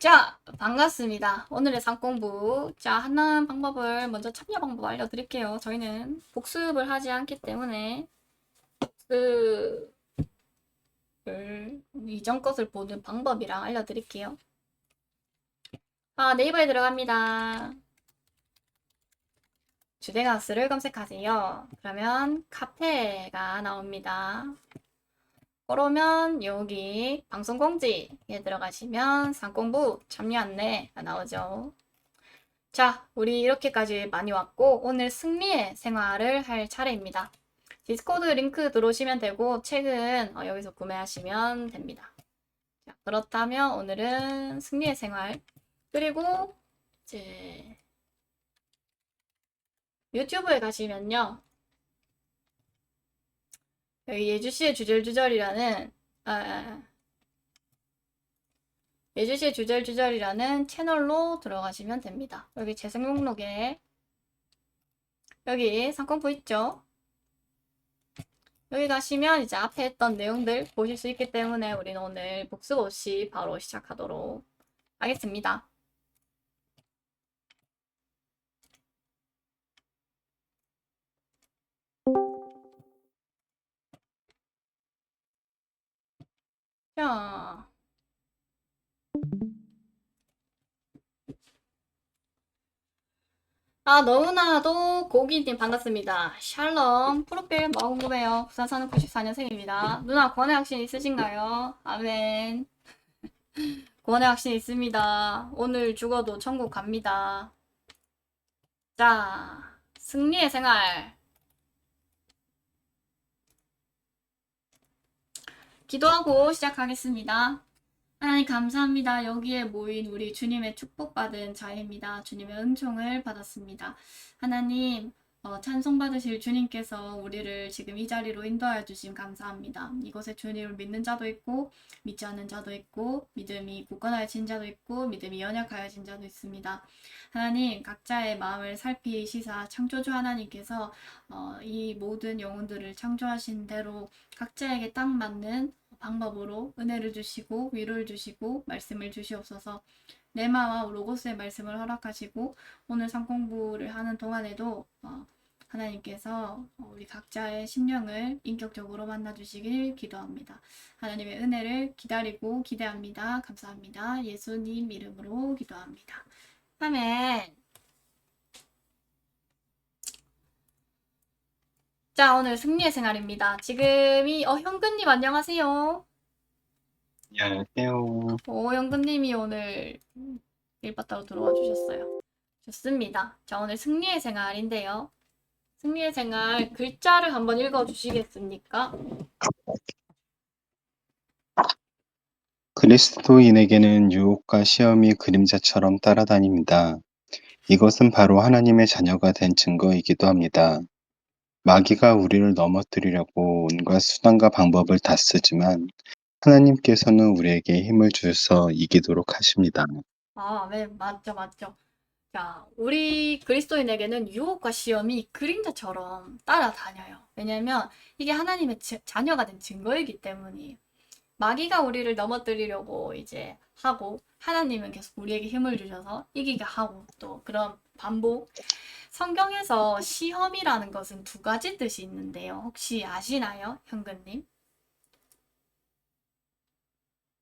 자, 반갑습니다. 오늘의 상공부. 자, 하나 방법을 먼저 참여 방법 알려드릴게요. 저희는 복습을 하지 않기 때문에 복습을 이전 것을 보는 방법이랑 알려드릴게요. 네이버에 들어갑니다. 주대가스를 검색하세요. 그러면 카페가 나옵니다. 그러면 여기 방송공지에 들어가시면 상공부 참여 안내가 나오죠. 자, 우리 이렇게까지 많이 왔고 오늘 승리의 생활을 할 차례입니다. 디스코드 링크 들어오시면 되고 책은 여기서 구매하시면 됩니다. 자, 그렇다면 오늘은 승리의 생활 그리고 이제 유튜브에 가시면요. 여기 예주씨의 주절주절이라는 예주씨의 주절주절이라는 채널로 들어가시면 됩니다. 여기 재생 목록에 여기 상권부 있죠? 여기 가시면 이제 앞에 했던 내용들 보실 수 있기 때문에 우리는 오늘 복습 없이 바로 시작하도록 하겠습니다. 자, 너무나도 고기님 반갑습니다. 샬롬, 프로필 뭐 궁금해요? 부산 사는 94년생입니다. 누나 권해 확신 있으신가요? 아멘. 권해 확신 있습니다. 오늘 죽어도 천국 갑니다. 자, 승리의 생활. 기도하고 시작하겠습니다. 하나님 감사합니다. 여기에 모인 우리 주님의 축복받은 자입니다. 주님의 은총을 받았습니다. 하나님 찬송 받으실 주님께서 우리를 지금 이 자리로 인도하여 주심 감사합니다. 이곳에 주님을 믿는 자도 있고 믿지 않는 자도 있고 믿음이 굳건하여진 자도 있고 믿음이 연약하여진 자도 있습니다. 하나님 각자의 마음을 살피시사 창조주 하나님께서 이 모든 영혼들을 창조하신 대로 각자에게 딱 맞는 방법으로 은혜를 주시고 위로를 주시고 말씀을 주시옵소서. 레마와 로고스의 말씀을 허락하시고 오늘 상공부를 하는 동안에도 하나님께서 우리 각자의 심령을 인격적으로 만나주시길 기도합니다. 하나님의 은혜를 기다리고 기대합니다. 감사합니다. 예수님 이름으로 기도합니다. 아멘. 자, 오늘 승리의 생활입니다. 지금이 현근님 안녕하세요. 안녕하세요. 현근님이 오늘 일바따로 들어와 주셨어요. 좋습니다. 자, 오늘 승리의 생활인데요. 승리의 생활 글자를 한번 읽어 주시겠습니까? 그리스도인에게는 유혹과 시험이 그림자처럼 따라다닙니다. 이것은 바로 하나님의 자녀가 된 증거이기도 합니다. 마귀가 우리를 넘어뜨리려고 온갖 수단과 방법을 다 쓰지만 하나님께서는 우리에게 힘을 주셔서 이기도록 하십니다. 네, 맞죠, 맞죠. 자, 우리 그리스도인에게는 유혹과 시험이 그림자처럼 따라다녀요. 왜냐면 이게 하나님의 자녀가 된 증거이기 때문이에요. 마귀가 우리를 넘어뜨리려고 이제 하고 하나님은 계속 우리에게 힘을 주셔서 이기게 하고 또 그런 반복. 성경에서 시험이라는 것은 두 가지 뜻이 있는데요. 혹시 아시나요, 현근님?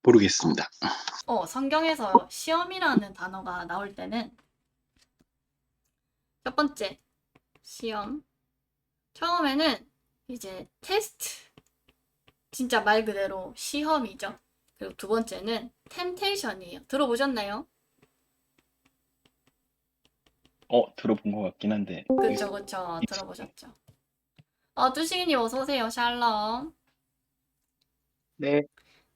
모르겠습니다. 성경에서 시험이라는 단어가 나올 때는 첫 번째 시험. 처음에는 이제 테스트. 진짜 말 그대로 시험이죠. 그리고 두 번째는 템테이션이에요. 들어보셨나요? 들어본 것 같긴 한데. 그쵸, 그쵸. 들어보셨죠. 뚜시기님 어서오세요. 샬롬. 네.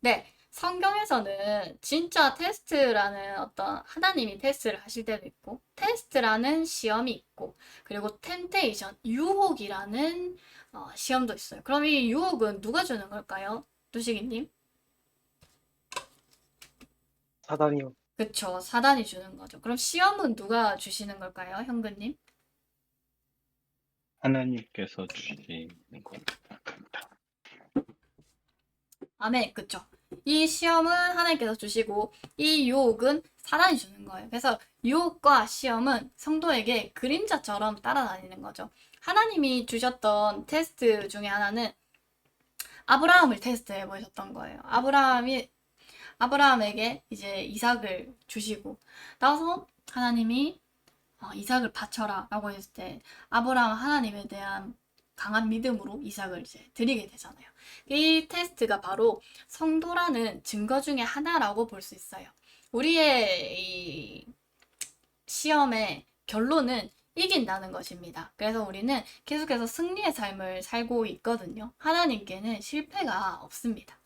네. 성경에서는 진짜 테스트라는 어떤 하나님이 테스트를 하실 때도 있고, 테스트라는 시험이 있고, 그리고 템테이션, 유혹이라는 시험도 있어요. 그럼 이 유혹은 누가 주는 걸까요? 두식이님? 사단이요. 그쵸. 사단이 주는 거죠. 그럼 시험은 누가 주시는 걸까요? 현근님? 하나님께서 주시는 겁니다. 아멘. 그쵸. 이 시험은 하나님께서 주시고 이 유혹은 사단이 주는 거예요. 그래서 유혹과 시험은 성도에게 그림자처럼 따라다니는 거죠. 하나님이 주셨던 테스트 중에 하나는 아브라함을 테스트해 보셨던 거예요. 아브라함에게 이제 이삭을 주시고 나서 하나님이 이삭을 바쳐라 라고 했을 때 아브라함 하나님에 대한 강한 믿음으로 이삭을 이제 드리게 되잖아요. 이 테스트가 바로 성도라는 증거 중에 하나라고 볼 수 있어요. 우리의 이 시험의 결론은 이긴다는 것입니다. 그래서 우리는 계속해서 승리의 삶을 살고 있거든요. 하나님께는 실패가 없습니다.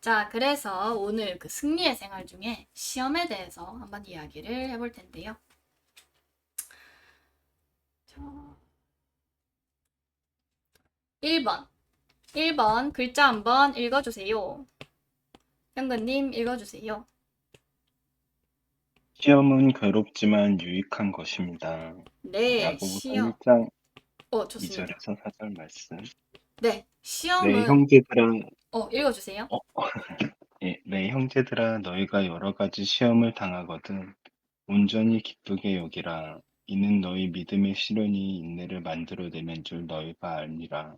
자, 그래서 오늘 그 승리의 생활 중에 시험에 대해서 한번 이야기를 해볼 텐데요. 1번. 1번 글자 한번 읽어주세요. 현근님 읽어주세요. 시험은 괴롭지만 유익한 것입니다. 네, 야고보서 시험. 1장 좋습니다. 2절에서 4절 말씀. 네, 내 시험은, 형제들아, 읽어주세요. 예, 내 형제들아, 너희가 여러 가지 시험을 당하거든 온전히 기쁘게 여기라. 이는 너희 믿음의 시련이 인내를 만들어내는 줄 너희가 알니라.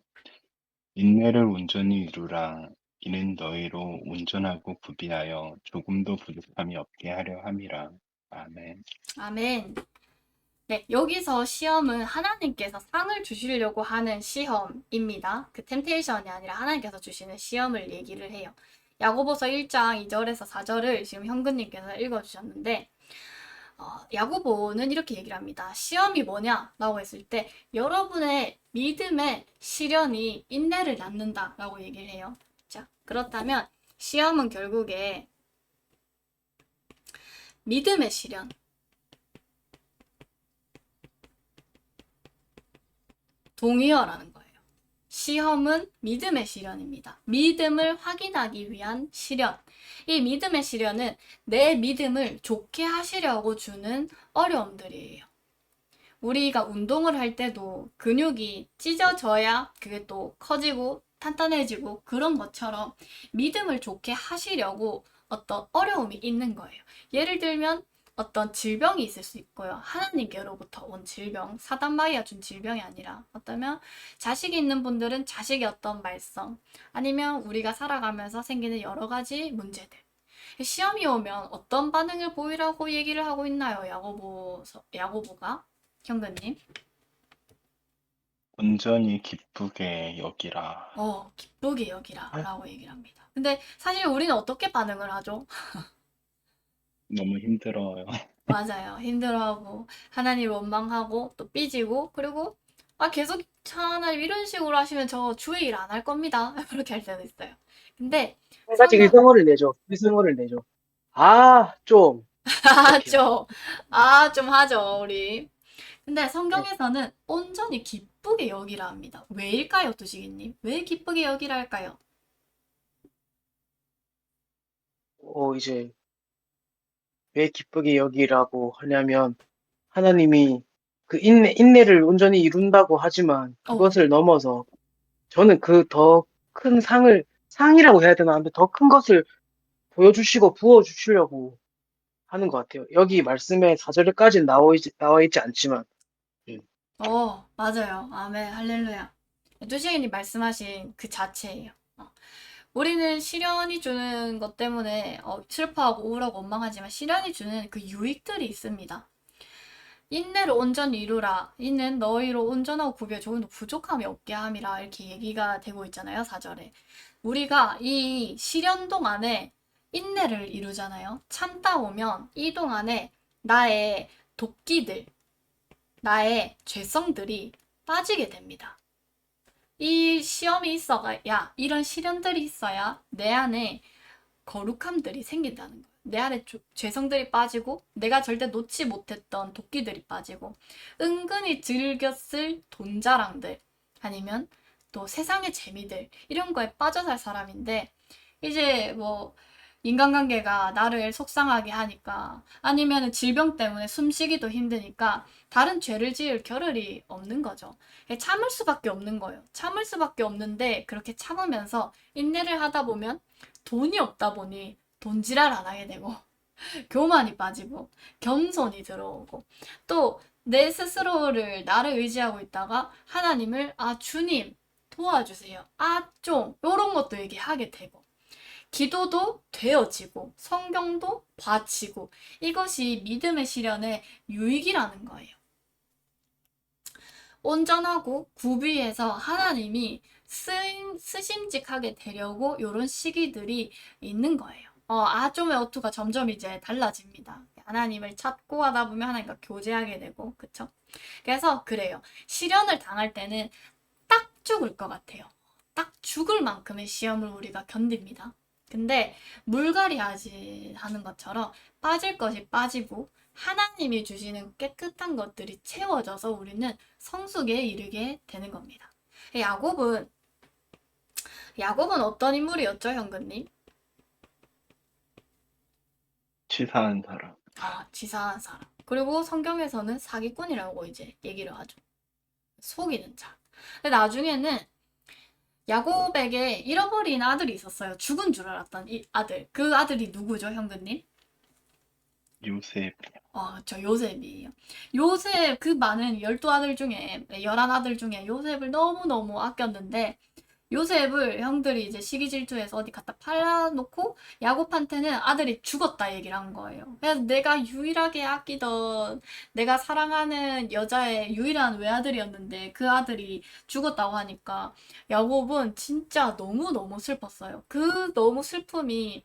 인내를 온전히 이루라. 이는 너희로 온전하고 구비하여 조금도 부족함이 없게 하려 함이라. 아멘. 아멘. 네, 여기서 시험은 하나님께서 상을 주시려고 하는 시험입니다. 그 템테이션이 아니라 하나님께서 주시는 시험을 얘기를 해요. 야고보서 1장 2절에서 4절을 지금 현근님께서 읽어주셨는데 야고보는 이렇게 얘기를 합니다. 시험이 뭐냐? 라고 했을 때 여러분의 믿음의 시련이 인내를 낳는다 라고 얘기를 해요. 자, 그렇다면 시험은 결국에 믿음의 시련, 동의어라는 거예요. 시험은 믿음의 시련입니다. 믿음을 확인하기 위한 시련. 이 믿음의 시련은 내 믿음을 좋게 하시려고 주는 어려움들이에요. 우리가 운동을 할 때도 근육이 찢어져야 그게 또 커지고 탄탄해지고 그런 것처럼 믿음을 좋게 하시려고 어떤 어려움이 있는 거예요. 예를 들면 어떤 질병이 있을 수 있고요. 하나님께로부터 온 질병, 사단마귀가 준 질병이 아니라 어쩌면 자식이 있는 분들은 자식의 어떤 말썽, 아니면 우리가 살아가면서 생기는 여러 가지 문제들. 시험이 오면 어떤 반응을 보이라고 얘기를 하고 있나요? 야고보가? 현근님? 온전히 기쁘게 여기라. 기쁘게 여기라 라고 얘기를 합니다. 근데 사실 우리는 어떻게 반응을 하죠? 너무 힘들어요. 맞아요. 힘들어하고, 하나님 원망하고, 또 삐지고, 그리고, 계속 하나님 이런 식으로 하시면 저 주의 일 안 할 겁니다. 그렇게 할 때도 있어요. 근데, 한 가지 성경, 일성어를 내죠. 일성어를 내죠. 아, 좀. 이렇게요. 좀, 좀 하죠, 우리. 근데 네. 성경에서는 온전히 기쁘게 여기라 합니다. 왜일까요, 두식이님? 왜 기쁘게 여기라 할까요? 이제 왜 기쁘게 여기라고 하냐면 하나님이 그 인내를 온전히 이룬다고 하지만 어, 그것을 넘어서 저는 그 더 큰 상이라고 해야 되나? 근데 더 큰 것을 보여주시고 부어주시려고 하는 것 같아요. 여기 말씀에 4절까지 나와 있지 않지만. 음. 맞아요. 아멘, 할렐루야. 두시인이 말씀하신 그 자체예요. 우리는 시련이 주는 것 때문에 슬퍼하고 우울하고 원망하지만 시련이 주는 그 유익들이 있습니다. 인내를 온전히 이루라. 이는 너희로 온전하고 구비해 조금도 부족함이 없게 함이라. 이렇게 얘기가 되고 있잖아요, 4절에. 우리가 이 시련 동안에 인내를 이루잖아요. 참다 보면 이 동안에 나의 도끼들, 나의 죄성들이 빠지게 됩니다. 이 시험이 있어야, 이런 시련들이 있어야 내 안에 거룩함들이 생긴다는 거예요. 내 안에 죄성들이 빠지고 내가 절대 놓지 못했던 도끼들이 빠지고 은근히 즐겼을 돈자랑들 아니면 또 세상의 재미들 이런 거에 빠져 살 사람인데 이제 뭐 인간관계가 나를 속상하게 하니까 아니면 질병 때문에 숨쉬기도 힘드니까 다른 죄를 지을 겨를이 없는 거죠. 참을 수밖에 없는 거예요. 참을 수밖에 없는데 그렇게 참으면서 인내를 하다 보면 돈이 없다 보니 돈지랄 안 하게 되고 교만이 빠지고 겸손이 들어오고 또 내 스스로를 나를 의지하고 있다가 하나님을 주님 도와주세요. 좀 요런 것도 얘기하게 되고 기도도 되어지고 성경도 봐지고 이것이 믿음의 실현의 유익이라는 거예요. 온전하고 구비해서 하나님이 쓰심직하게 되려고 이런 시기들이 있는 거예요. 아좀의 어투가 점점 이제 달라집니다. 하나님을 찾고 하다 보면 하나님과 교제하게 되고, 그쵸? 그래서 그래요. 시련을 당할 때는 딱 죽을 것 같아요. 딱 죽을 만큼의 시험을 우리가 견딥니다. 근데 물갈이 하는 것처럼 빠질 것이 빠지고 하나님이 주시는 깨끗한 것들이 채워져서 우리는 성숙에 이르게 되는 겁니다. 야곱은 어떤 인물이었죠, 현근님? 치사한 사람. 치사한 사람. 그리고 성경에서는 사기꾼이라고 이제 얘기를 하죠. 속이는 자. 근데 나중에는 야곱에게 잃어버린 아들이 있었어요. 죽은 줄 알았던 이 아들. 그 아들이 누구죠, 현근님? 요셉. 저 요셉이에요. 요셉 그 많은 12아들 중에 11아들 중에 요셉을 너무너무 아꼈는데 요셉을 형들이 이제 시기 질투해서 어디 갖다 팔아놓고 야곱한테는 아들이 죽었다 얘기를 한 거예요. 그래서 내가 유일하게 아끼던 내가 사랑하는 여자의 유일한 외아들이었는데 그 아들이 죽었다고 하니까 야곱은 진짜 너무너무 슬펐어요. 그 너무 슬픔이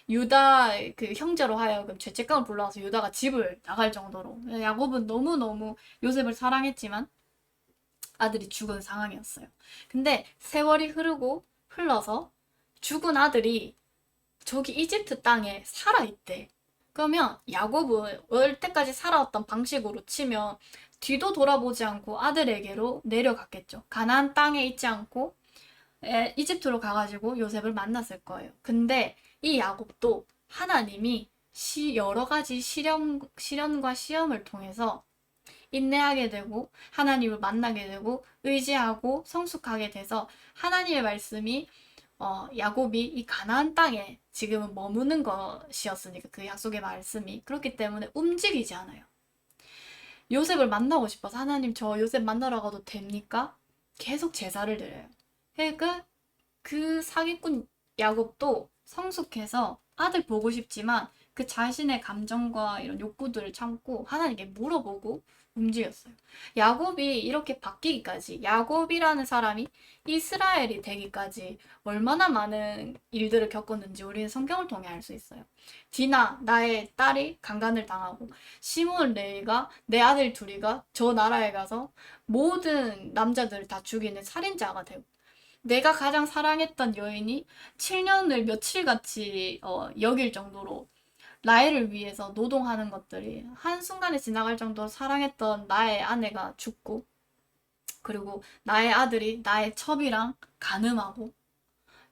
유다 그 형제로 하여금 죄책감을 불러와서 유다가 집을 나갈 정도로 야곱은 너무너무 요셉을 사랑했지만 아들이 죽은 상황이었어요. 근데 세월이 흘러서 죽은 아들이 저기 이집트 땅에 살아있대. 그러면 야곱은 여태까지 살아왔던 방식으로 치면 뒤도 돌아보지 않고 아들에게로 내려갔겠죠. 가나안 땅에 있지 않고 이집트로 가가지고 요셉을 만났을 거예요. 근데 이 야곱도 하나님이 여러 가지 시련과 시험을 통해서 인내하게 되고 하나님을 만나게 되고 의지하고 성숙하게 돼서 하나님의 말씀이 야곱이 이 가나안 땅에 지금은 머무는 것이었으니까 그 약속의 말씀이 그렇기 때문에 움직이지 않아요. 요셉을 만나고 싶어서 하나님 저 요셉 만나러 가도 됩니까? 계속 제사를 드려요. 그러니까 그 사기꾼 야곱도 성숙해서 아들 보고 싶지만 그 자신의 감정과 이런 욕구들을 참고 하나님께 물어보고 움직였어요. 야곱이 이렇게 바뀌기까지, 야곱이라는 사람이 이스라엘이 되기까지 얼마나 많은 일들을 겪었는지 우리는 성경을 통해 알 수 있어요. 디나, 나의 딸이 강간을 당하고, 시몬 레위가 내 아들 둘이가 저 나라에 가서 모든 남자들을 다 죽이는 살인자가 되고, 내가 가장 사랑했던 여인이 7년을 며칠같이 여길 정도로 나이를 위해서 노동하는 것들이 한순간에 지나갈 정도로 사랑했던 나의 아내가 죽고 그리고 나의 아들이 나의 첩이랑 간음하고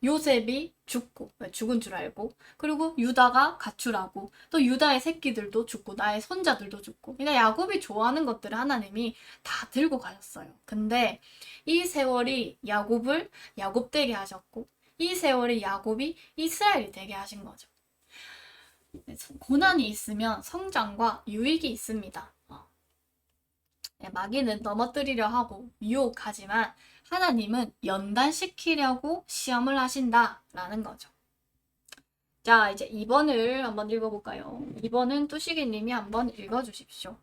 요셉이 죽은 줄 알고 그리고 유다가 가출하고 또 유다의 새끼들도 죽고 나의 손자들도 죽고 그러니까 야곱이 좋아하는 것들을 하나님이 다 들고 가셨어요. 근데 이 세월이 야곱을 야곱 되게 하셨고 이 세월이 야곱이 이스라엘이 되게 하신 거죠. 고난이 있으면 성장과 유익이 있습니다. 마귀는 넘어뜨리려 하고 유혹하지만 하나님은 연단시키려고 시험을 하신다라는 거죠. 자, 이제 2번을 한번 읽어볼까요? 2번은 뚜시기님이 한번 읽어주십시오.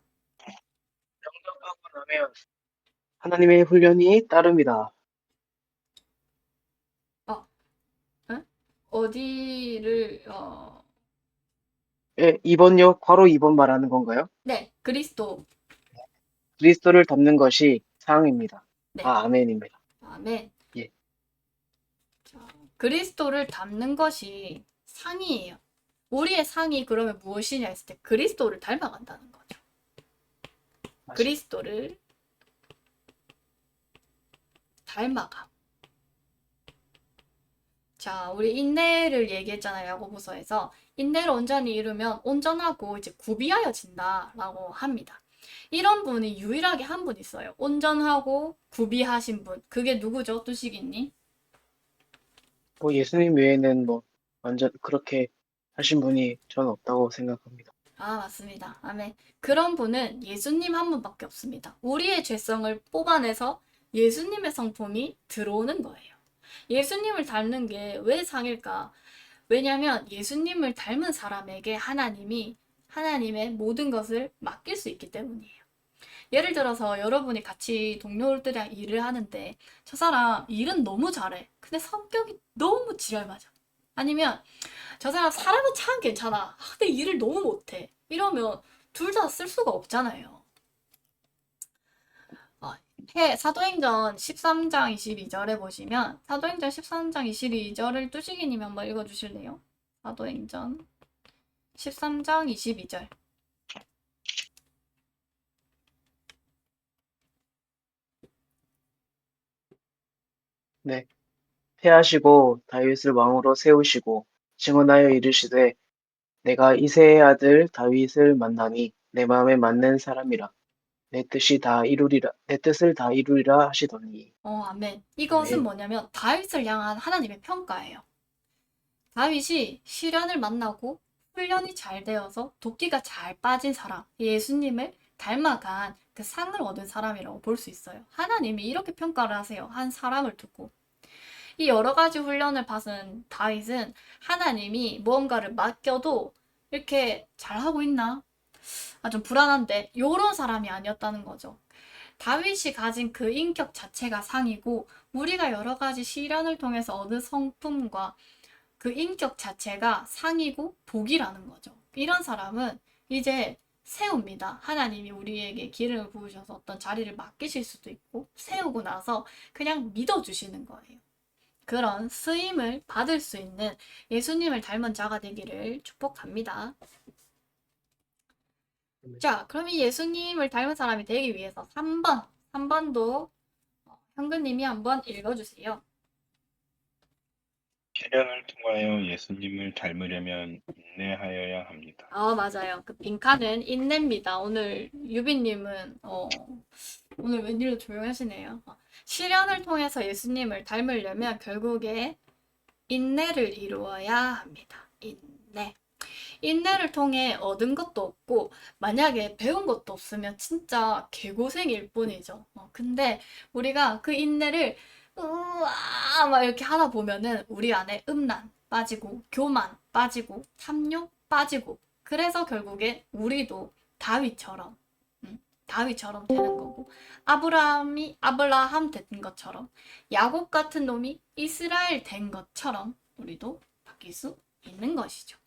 영접하고 나면 하나님의 훈련이 따릅니다. 어디를 예, 2번요? 바로 2번 말하는 건가요? 네, 그리스도. 그리스도를 닮는 것이 상입니다. 네, 아멘입니다. 아멘. 예. 자, 그리스도를 닮는 것이 상이에요. 우리의 상이 그러면 무엇이냐 했을 때 그리스도를 닮아간다는 거죠. 그리스도를 닮아감. 자, 우리 인내를 얘기했잖아요. 야고보서에서. 인내를 온전히 이루면 온전하고 이제 구비하여진다라고 합니다. 이런 분이 유일하게 한 분 있어요. 온전하고 구비하신 분. 그게 누구죠? 뚜시기님? 예수님 외에는 완전 그렇게 하신 분이 저는 없다고 생각합니다. 아, 맞습니다. 아멘. 그런 분은 예수님 한 분밖에 없습니다. 우리의 죄성을 뽑아내서 예수님의 성품이 들어오는 거예요. 예수님을 닮는 게 왜 상일까? 왜냐면 예수님을 닮은 사람에게 하나님이 하나님의 모든 것을 맡길 수 있기 때문이에요. 예를 들어서 여러분이 같이 동료들이랑 일을 하는데 저 사람 일은 너무 잘해. 근데 성격이 너무 지랄맞아. 아니면 저 사람 사람은 참 괜찮아. 근데 일을 너무 못해. 이러면 둘 다 쓸 수가 없잖아요. 어, 사도행전 13장 22절에 보시면 사도행전 13장 22절을 뚜시기님이 한번 읽어주실래요? 사도행전 13장 22절. 네. 패하시고 다윗을 왕으로 세우시고 증언하여 이르시되 내가 이새의 아들 다윗을 만나니 내 마음에 맞는 사람이라 내 뜻을 다 이루리라 하시더니. 아멘. 이것은 아멘. 뭐냐면 다윗을 향한 하나님의 평가예요. 다윗이 시련을 만나고 훈련이 잘 되어서 도끼가 잘 빠진 사람, 예수님을 닮아간 그 상을 얻은 사람이라고 볼 수 있어요. 하나님이 이렇게 평가를 하세요. 한 사람을 두고. 이 여러 가지 훈련을 받은 다윗은 하나님이 무언가를 맡겨도 이렇게 잘하고 있나? 아, 좀 불안한데, 요런 사람이 아니었다는 거죠. 다윗이 가진 그 인격 자체가 상이고, 우리가 여러 가지 시련을 통해서 얻은 성품과 그 인격 자체가 상이고 복이라는 거죠. 이런 사람은 이제 세웁니다. 하나님이 우리에게 기름을 부으셔서 어떤 자리를 맡기실 수도 있고, 세우고 나서 그냥 믿어주시는 거예요. 그런 쓰임을 받을 수 있는 예수님을 닮은 자가 되기를 축복합니다. 자, 그럼 이 예수님을 닮은 사람이 되기 위해서 3번도 현근님이 한번 읽어주세요. 시련을 통하여 예수님을 닮으려면 인내하여야 합니다. 맞아요. 그 빈칸은 인내입니다. 오늘 유빈님은 오늘 웬일로 조용하시네요. 시련을 통해서 예수님을 닮으려면 결국에 인내를 이루어야 합니다. 인내. 인내를 통해 얻은 것도 없고 만약에 배운 것도 없으면 진짜 개고생일 뿐이죠. 근데 우리가 그 인내를 우와 막 이렇게 하다 보면은 우리 안에 음란 빠지고 교만 빠지고 탐욕 빠지고 그래서 결국에 우리도 다윗처럼 다윗처럼 되는 거고 아브라함 된 것처럼 야곱 같은 놈이 이스라엘 된 것처럼 우리도 바뀔 수 있는 것이죠.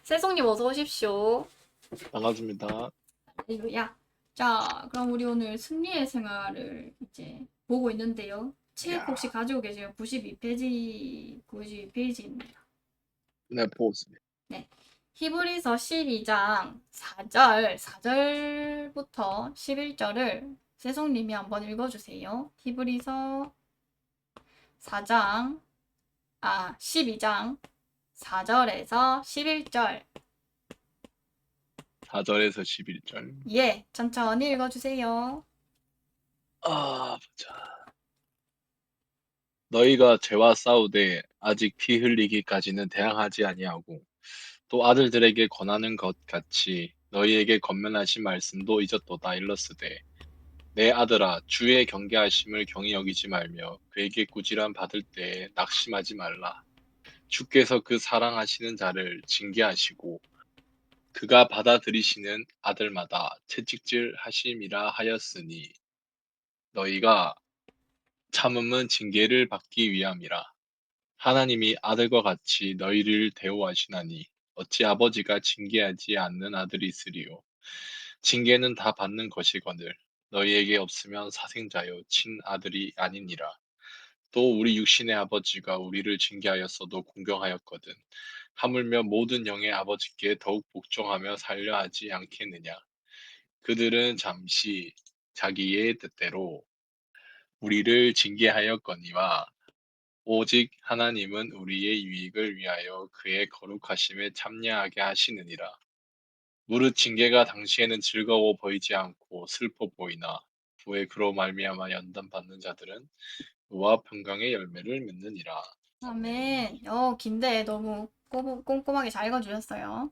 세송님 어서 오십시오. 반갑습니다. 할렐루야. 자, 그럼 우리 오늘 승리의 생활을 이제 보고 있는데요. 책 혹시 가지고 계세요? 92페이지입니다. 네, 보고 있습니다. 네. 히브리서 12장 4절부터 11절을 세송님이 한번 읽어주세요. 히브리서 12장 4절에서 11절. 4절에서 11절. 예, 천천히 읽어주세요. 보자. 너희가 죄와 싸우되 아직 피 흘리기까지는 대항하지 아니하고 또 아들들에게 권하는 것 같이 너희에게 권면하신 말씀도 잊었도다 일렀으되 내 아들아 주의 경계하심을 경히 여기지 말며 그에게 꾸지람 받을 때에 낙심하지 말라. 주께서 그 사랑하시는 자를 징계하시고 그가 받아들이시는 아들마다 채찍질 하심이라 하였으니 너희가 참음은 징계를 받기 위함이라. 하나님이 아들과 같이 너희를 대우하시나니 어찌 아버지가 징계하지 않는 아들이 있으리요. 징계는 다 받는 것이거늘 너희에게 없으면 사생자요 친아들이 아니니라. 또 우리 육신의 아버지가 우리를 징계하였어도 공경하였거든 하물며 모든 영의 아버지께 더욱 복종하며 살려 하지 않겠느냐. 그들은 잠시 자기의 뜻대로 우리를 징계하였거니와 오직 하나님은 우리의 유익을 위하여 그의 거룩하심에 참여하게 하시느니라. 무릇 징계가 당시에는 즐거워 보이지 않고 슬퍼 보이나 후에 그로 말미암아 연단받는 자들은 의와 평강의 열매를 맺느니라. 아멘. 아멘. 긴데 너무 꼼꼼하게 잘 읽어주셨어요.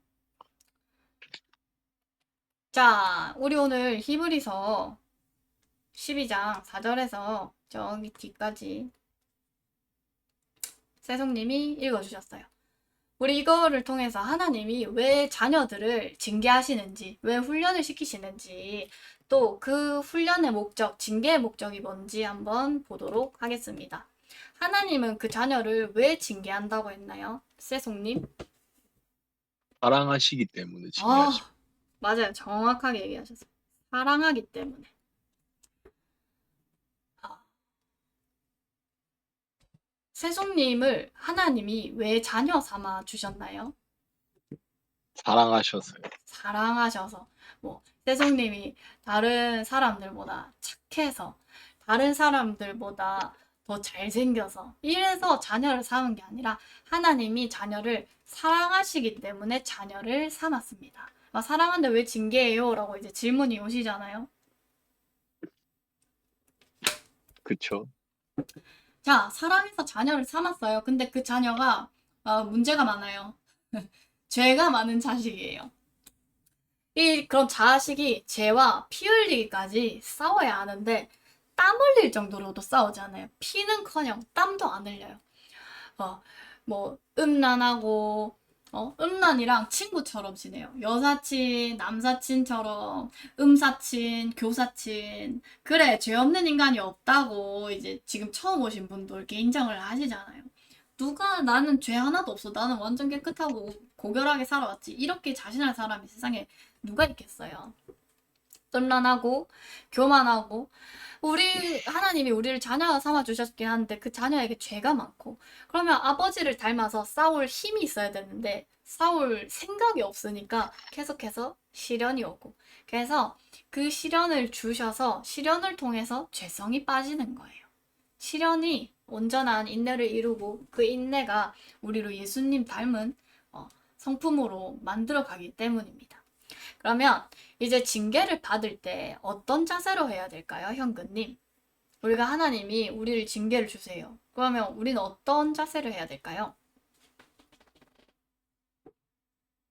자, 우리 오늘 히브리서 12장 4절에서 저기 뒤까지 세송님이 읽어주셨어요. 우리 이거를 통해서 하나님이 왜 자녀들을 징계하시는지, 왜 훈련을 시키시는지, 또 그 훈련의 목적, 징계의 목적이 뭔지 한번 보도록 하겠습니다. 하나님은 그 자녀를 왜 징계한다고 했나요? 세송님? 사랑하시기 때문에 징계하십니다. 아, 맞아요. 정확하게 얘기하셨어요. 사랑하기 때문에. 아, 세송님을 하나님이 왜 자녀 삼아 주셨나요? 사랑하셔서요. 사랑하셔서. 뭐 세송님이 다른 사람들보다 착해서, 다른 사람들보다 더 잘생겨서 이래서 자녀를 삼은 게 아니라 하나님이 자녀를 사랑하시기 때문에 자녀를 삼았습니다. 막 사랑하는데 왜 징계해요? 라고 이제 질문이 오시잖아요. 그쵸? 자, 사랑해서 자녀를 삼았어요. 근데 그 자녀가 문제가 많아요. 죄가 많은 자식이에요. 그런 자식이 죄와 피 흘리기까지 싸워야 하는데 땀 흘릴 정도로도 싸우잖아요. 피는커녕 땀도 안 흘려요. 뭐 음란하고 음란이랑 친구처럼 지내요. 여사친, 남사친처럼 음사친, 교사친. 그래, 죄 없는 인간이 없다고 이제 지금 처음 오신 분도 이렇게 인정을 하시잖아요. 누가 나는 죄 하나도 없어. 나는 완전 깨끗하고 고결하게 살아왔지. 이렇게 자신할 사람이 세상에 누가 있겠어요. 음란하고 교만하고 하나님이 우리를 자녀 삼아 주셨긴 한데 그 자녀에게 죄가 많고 그러면 아버지를 닮아서 싸울 힘이 있어야 되는데 싸울 생각이 없으니까 계속해서 시련이 오고 그래서 그 시련을 주셔서 시련을 통해서 죄성이 빠지는 거예요. 시련이 온전한 인내를 이루고 그 인내가 우리로 예수님 닮은 성품으로 만들어 가기 때문입니다. 그러면 이제 징계를 받을 때 어떤 자세로 해야 될까요, 현근님? 우리가 하나님이 우리를 징계를 주세요. 그러면 우리는 어떤 자세를 해야 될까요?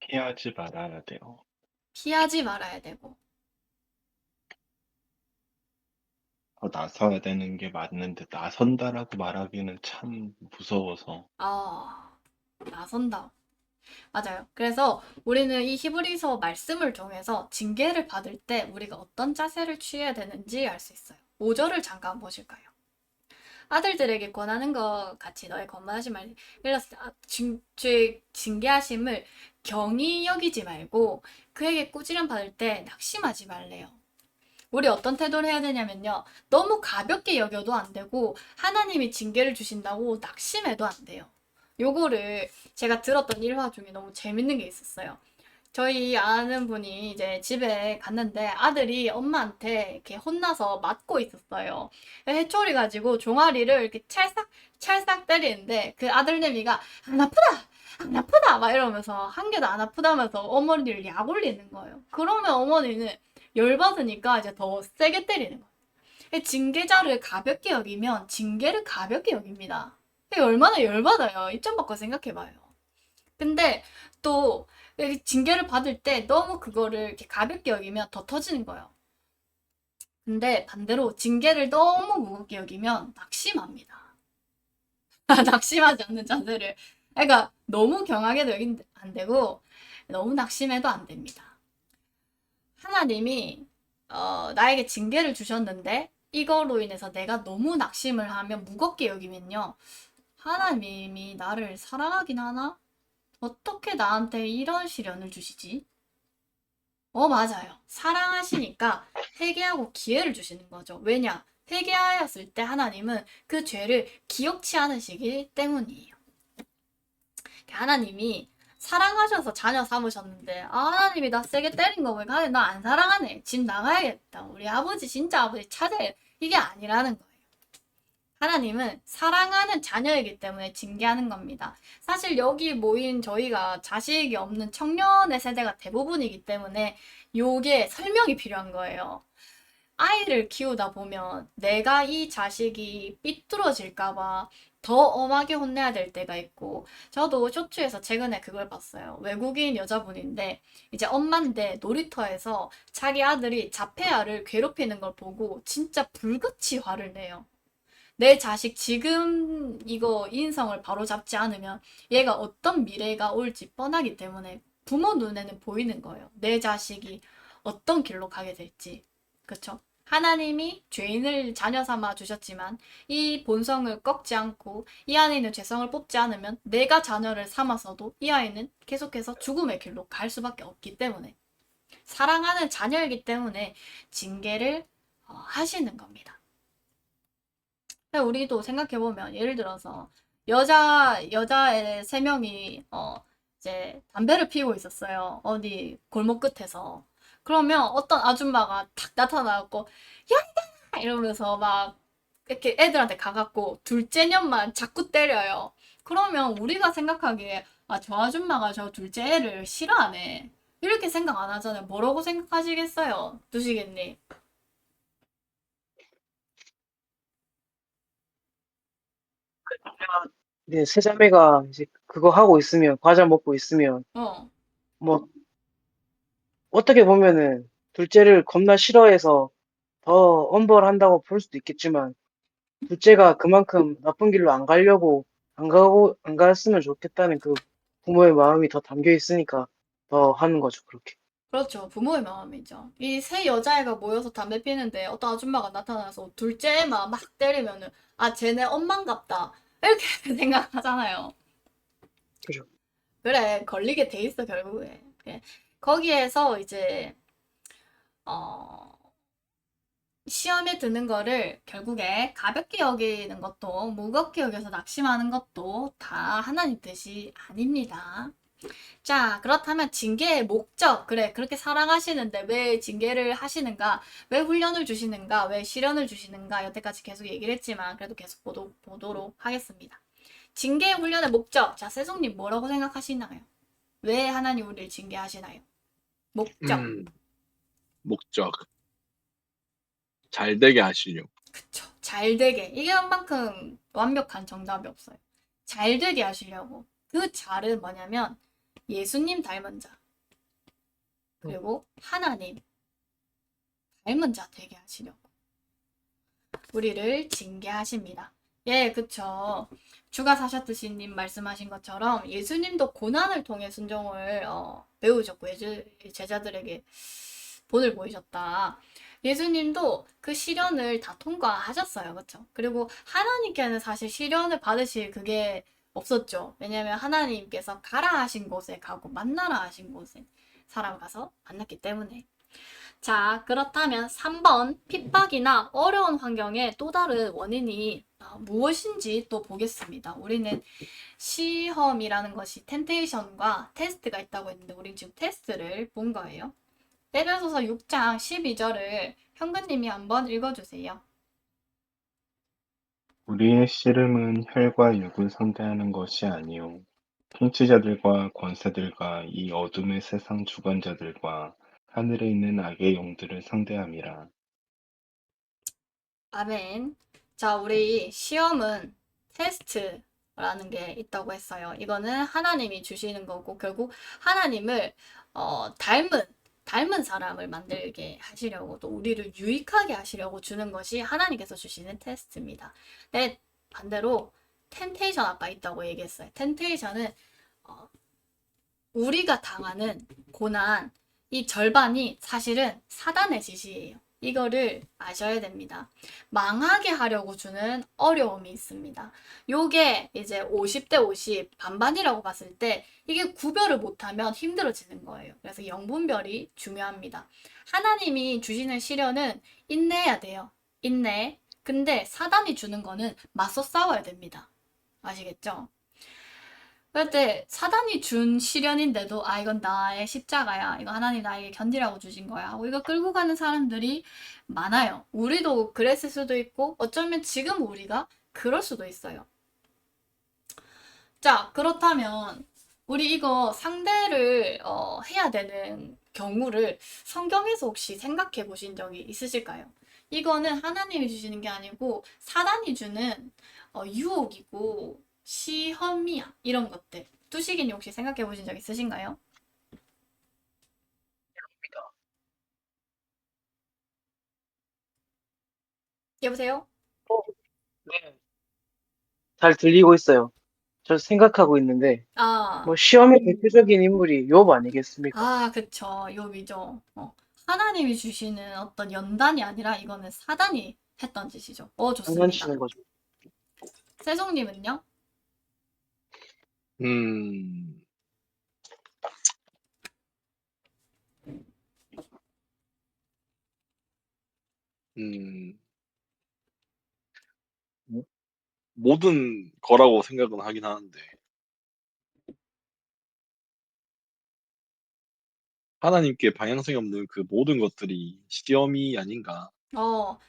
피하지 말아야 돼요. 피하지 말아야 되고. 나서야 되는 게 맞는데 나선다라고 말하기는 참 무서워서. 나선다. 맞아요. 그래서 우리는 이 히브리서 말씀을 통해서 징계를 받을 때 우리가 어떤 자세를 취해야 되는지 알 수 있어요. 5절을 잠깐 보실까요? 아들들에게 권하는 것 같이 너의 거만하지 말 일렀을 때 징계하심을 경히 여기지 말고 그에게 꾸지람 받을 때 낙심하지 말래요. 우리 어떤 태도를 해야 되냐면요. 너무 가볍게 여겨도 안 되고 하나님이 징계를 주신다고 낙심해도 안 돼요. 요거를 제가 들었던 일화 중에 너무 재밌는 게 있었어요. 저희 아는 분이 이제 집에 갔는데 아들이 엄마한테 이렇게 혼나서 맞고 있었어요. 해초리 가지고 종아리를 이렇게 찰싹 때리는데 그 아들내미가 안 아프다! 안 아프다! 막 이러면서 한 개도 안 아프다면서 어머니를 약 올리는 거예요. 그러면 어머니는 열받으니까 이제 더 세게 때리는 거예요. 징계자를 가볍게 여기면 징계를 가볍게 여깁니다. 얼마나 열받아요. 입장 바꿔 생각해봐요. 근데 또 징계를 받을 때 너무 그거를 이렇게 가볍게 여기면 더 터지는 거예요. 근데 반대로 징계를 너무 무겁게 여기면 낙심합니다. 낙심하지 않는 자세를. 그러니까 너무 경하게도 여기면 안 되고 너무 낙심해도 안 됩니다. 하나님이 나에게 징계를 주셨는데 이거로 인해서 내가 너무 낙심을 하면 무겁게 여기면요. 하나님이 나를 사랑하긴 하나? 어떻게 나한테 이런 시련을 주시지? 맞아요. 사랑하시니까 회개하고 기회를 주시는 거죠. 왜냐? 회개하였을 때 하나님은 그 죄를 기억치 않으시기 때문이에요. 하나님이 사랑하셔서 자녀 삼으셨는데 하나님이 나 세게 때린 거 보니까 나 안 사랑하네. 집 나가야겠다. 우리 아버지 진짜 아버지 찾아야 이게 아니라는 거예요. 하나님은 사랑하는 자녀이기 때문에 징계하는 겁니다. 사실 여기 모인 저희가 자식이 없는 청년의 세대가 대부분이기 때문에 요게 설명이 필요한 거예요. 아이를 키우다 보면 내가 이 자식이 삐뚤어질까봐 더 엄하게 혼내야 될 때가 있고, 저도 쇼츠에서 최근에 그걸 봤어요. 외국인 여자분인데 이제 엄마인데 놀이터에서 자기 아들이 자폐아를 괴롭히는 걸 보고 진짜 불같이 화를 내요. 내 자식 지금 이거 인성을 바로잡지 않으면 얘가 어떤 미래가 올지 뻔하기 때문에 부모 눈에는 보이는 거예요. 내 자식이 어떤 길로 가게 될지. 그쵸? 하나님이 죄인을 자녀 삼아 주셨지만 이 본성을 꺾지 않고 이 안에 있는 죄성을 뽑지 않으면 내가 자녀를 삼아서도 이 아이는 계속해서 죽음의 길로 갈 수밖에 없기 때문에 사랑하는 자녀이기 때문에 징계를 하시는 겁니다. 우리도 생각해보면 예를 들어서 여자애 세 명이 이제 담배를 피우고 있었어요. 어디 골목 끝에서. 그러면 어떤 아줌마가 탁 나타나갖고 야 이러면서 막 이렇게 애들한테 가갖고 둘째 년만 자꾸 때려요. 그러면 우리가 생각하기에 아, 저 아줌마가 저 둘째 애를 싫어하네. 이렇게 생각 안 하잖아요. 뭐라고 생각하시겠어요? 두시겠니? 네, 세 자매가 이제 그거 하고 있으면, 과자 먹고 있으면, 어. 뭐, 어떻게 보면은, 둘째를 겁나 싫어해서 더 엄벌한다고 볼 수도 있겠지만, 둘째가 그만큼 나쁜 길로 안 갔으면 좋겠다는 그 부모의 마음이 더 담겨 있으니까 더 하는 거죠, 그렇게. 그렇죠. 부모의 마음이죠. 이 세 여자애가 모여서 담배 피는데 어떤 아줌마가 나타나서 둘째 애만 막 때리면은 아 쟤네 엄만갑다 이렇게 생각하잖아요. 그죠. 그래 걸리게 돼 있어 결국에. 예. 거기에서 이제 어 시험에 드는 거를 결국에 가볍게 여기는 것도 무겁게 여겨서 낙심하는 것도 다 하나님 뜻이 아닙니다. 자, 그렇다면 징계의 목적. 그래, 그렇게 사랑하시는데 왜 징계를 하시는가? 왜 훈련을 주시는가? 왜 시련을 주시는가? 여태까지 계속 얘기를 했지만 그래도 계속 보도록 하겠습니다. 징계의 훈련의 목적. 자, 세종님 뭐라고 생각하시나요? 왜 하나님 우리를 징계하시나요? 목적. 목적. 잘 되게 하시려고. 그쵸. 잘 되게. 이것만큼 완벽한 정답이 없어요. 잘 되게 하시려고. 그 잘은 뭐냐면 예수님 닮은 자. 그리고 하나님 닮은 자 되게 하시려고 우리를 징계하십니다. 예, 그쵸. 주가 사셨듯이님 말씀하신 것처럼 예수님도 고난을 통해 순종을 배우셨고 제자들에게 본을 보이셨다. 예수님도 그 시련을 다 통과하셨어요. 그쵸? 그리고 하나님께는 사실 시련을 받으실 그게 없었죠. 왜냐하면 하나님께서 가라 하신 곳에 가고 만나라 하신 곳에 살아가서 만났기 때문에. 자, 그렇다면 3번 핍박이나 어려운 환경의 또 다른 원인이 무엇인지 또 보겠습니다. 우리는 시험이라는 것이 템테이션과 테스트가 있다고 했는데 우린 지금 테스트를 본 거예요. 에베소서 6장 12절을 현근님이 한번 읽어주세요. 우리의 씨름은 혈과 육을 상대하는 것이 아니요 통치자들과 권세들과 이 어둠의 세상 주관자들과 하늘에 있는 악의 영들을 상대함이라. 아멘. 자, 우리 시험은 테스트라는 게 있다고 했어요. 이거는 하나님이 주시는 거고 결국 하나님을 닮은 사람을 만들게 하시려고 또 우리를 유익하게 하시려고 주는 것이 하나님께서 주시는 테스트입니다. 네, 반대로 템테이션 아까 있다고 얘기했어요. 템테이션은 우리가 당하는 고난 이 절반이 사실은 사단의 짓이에요. 이거를 아셔야 됩니다. 망하게 하려고 주는 어려움이 있습니다. 요게 이제 50대 50 반반이라고 봤을 때 이게 구별을 못하면 힘들어지는 거예요. 그래서 영분별이 중요합니다. 하나님이 주시는 시련은 인내해야 돼요. 인내. 근데 사단이 주는 거는 맞서 싸워야 됩니다. 아시겠죠? 그때 사단이 준 시련인데도 아 이건 나의 십자가야 이거 하나님 나에게 견디라고 주신 거야 하고 이거 끌고 가는 사람들이 많아요. 우리도 그랬을 수도 있고 어쩌면 지금 우리가 그럴 수도 있어요. 자, 그렇다면 우리 이거 상대를 해야 되는 경우를 성경에서 혹시 생각해 보신 적이 있으실까요? 이거는 하나님이 주시는 게 아니고 사단이 주는 유혹이고 시험이야. 이런 것들. 뚜식이님 혹시 생각해 보신 적 있으신가요? 여보세요? 어, 네. 잘 들리고 있어요. 저 생각하고 있는데, 아, 뭐, 시험의 대표적인 인물이 욥 아니겠습니까? 그쵸. 욥이죠. 하나님이 주시는 어떤 연단이 아니라 이거는 사단이 했던 짓이죠. 좋습니다. 장난치는 거죠. 세종님은요? 음, 음, 모- 모든 거라고 생각은 하긴 하는데, 하나님께 방향성이 없는 그 모든 것들이 시험이 아닌가.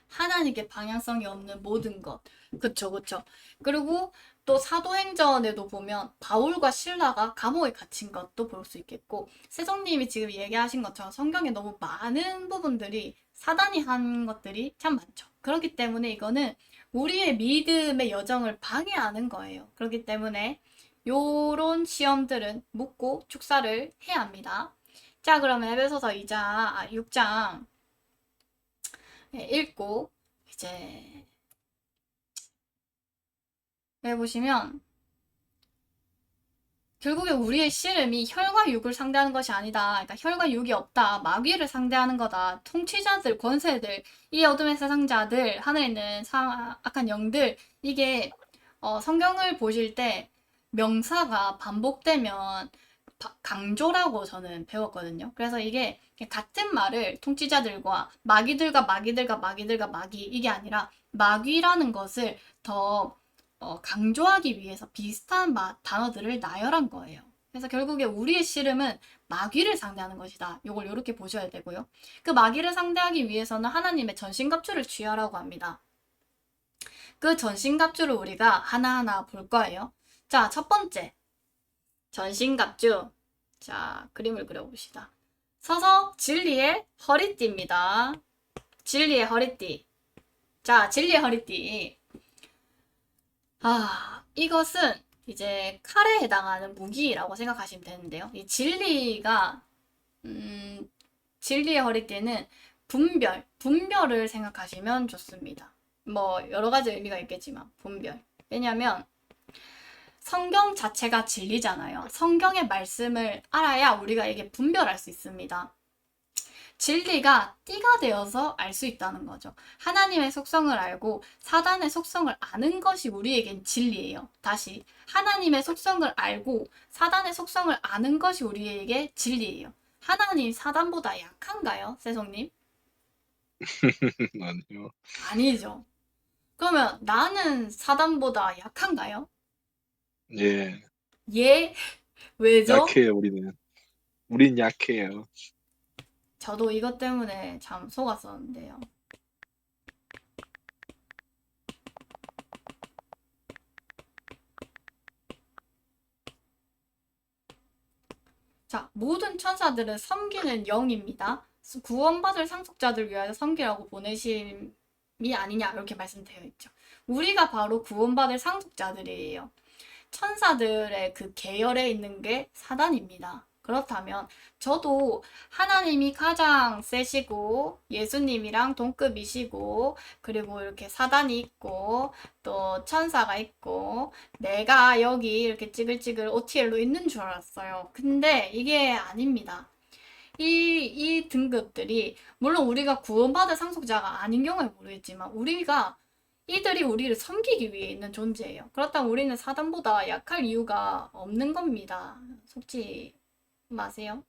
하나님께 방향성이 없는 모든 것. 그쵸, 그쵸. 그리고 또 사도행전에도 보면 바울과 실라가 감옥에 갇힌 것도 볼 수 있겠고, 세종님이 지금 얘기하신 것처럼 성경에 너무 많은 부분들이 사단이 한 것들이 참 많죠. 그렇기 때문에 이거는 우리의 믿음의 여정을 방해하는 거예요. 그렇기 때문에 요런 시험들은 묵고 축사를 해야 합니다. 자, 그러면 에베소서 6장 읽고 이제 여기 보시면 결국에 우리의 씨름이 혈과 육을 상대하는 것이 아니다. 그러니까 혈과 육이 없다. 마귀를 상대하는 거다. 통치자들, 권세들, 이 어둠의 세상자들, 하늘에 있는 악한 영들, 이게 성경을 보실 때 명사가 반복되면 강조라고 저는 배웠거든요. 그래서 이게 같은 말을 통치자들과 마귀들과 마귀들과 마귀들과 마귀 이게 아니라 마귀라는 것을 더 강조하기 위해서 비슷한 단어들을 나열한 거예요. 그래서 결국에 우리의 씨름은 마귀를 상대하는 것이다. 이걸 이렇게 보셔야 되고요. 그 마귀를 상대하기 위해서는 하나님의 전신갑주를 취하라고 합니다. 그 전신갑주를 우리가 하나하나 볼 거예요. 자, 첫 번째. 전신갑주. 자, 그림을 그려봅시다. 서서 진리의 허리띠입니다. 진리의 허리띠. 자, 진리의 허리띠. 이것은 이제 칼에 해당하는 무기라고 생각하시면 되는데요. 이 진리의 허리띠는 분별을 생각하시면 좋습니다. 뭐, 여러 가지 의미가 있겠지만, 분별. 왜냐면, 성경 자체가 진리잖아요. 성경의 말씀을 알아야 우리가 이게 분별할 수 있습니다. 진리가 띠가 되어서 알 수 있다는 거죠. 하나님의 속성을 알고 사단의 속성을 아는 것이 우리에겐 진리예요. 다시 하나님의 속성을 알고 사단의 속성을 아는 것이 우리에게 진리예요. 하나님 사단보다 약한가요, 세성님? 아니요. 아니죠. 그러면 나는 사단보다 약한가요? 예, 예, 왜죠? 약해요, 우리는. 우린 약해요. 저도 이것 때문에 참 속았었는데요. 자, 모든 천사들은 섬기는 영입니다. 구원받을 상속자들 위하여 섬기라고 보내심이 아니냐 이렇게 말씀되어 있죠. 우리가 바로 구원받을 상속자들이에요. 천사들의 그 계열에 있는 게 사단입니다. 그렇다면 저도 하나님이 가장 세시고 예수님이랑 동급이시고 그리고 이렇게 사단이 있고 또 천사가 있고 내가 여기 이렇게 찌글찌글 OTL로 있는 줄 알았어요. 근데 이게 아닙니다. 이 등급들이 물론 우리가 구원받을 상속자가 아닌 경우에 모르겠지만 이들이 우리를 섬기기 위해 있는 존재예요. 그렇다면 우리는 사단보다 약할 이유가 없는 겁니다. 속지 마세요.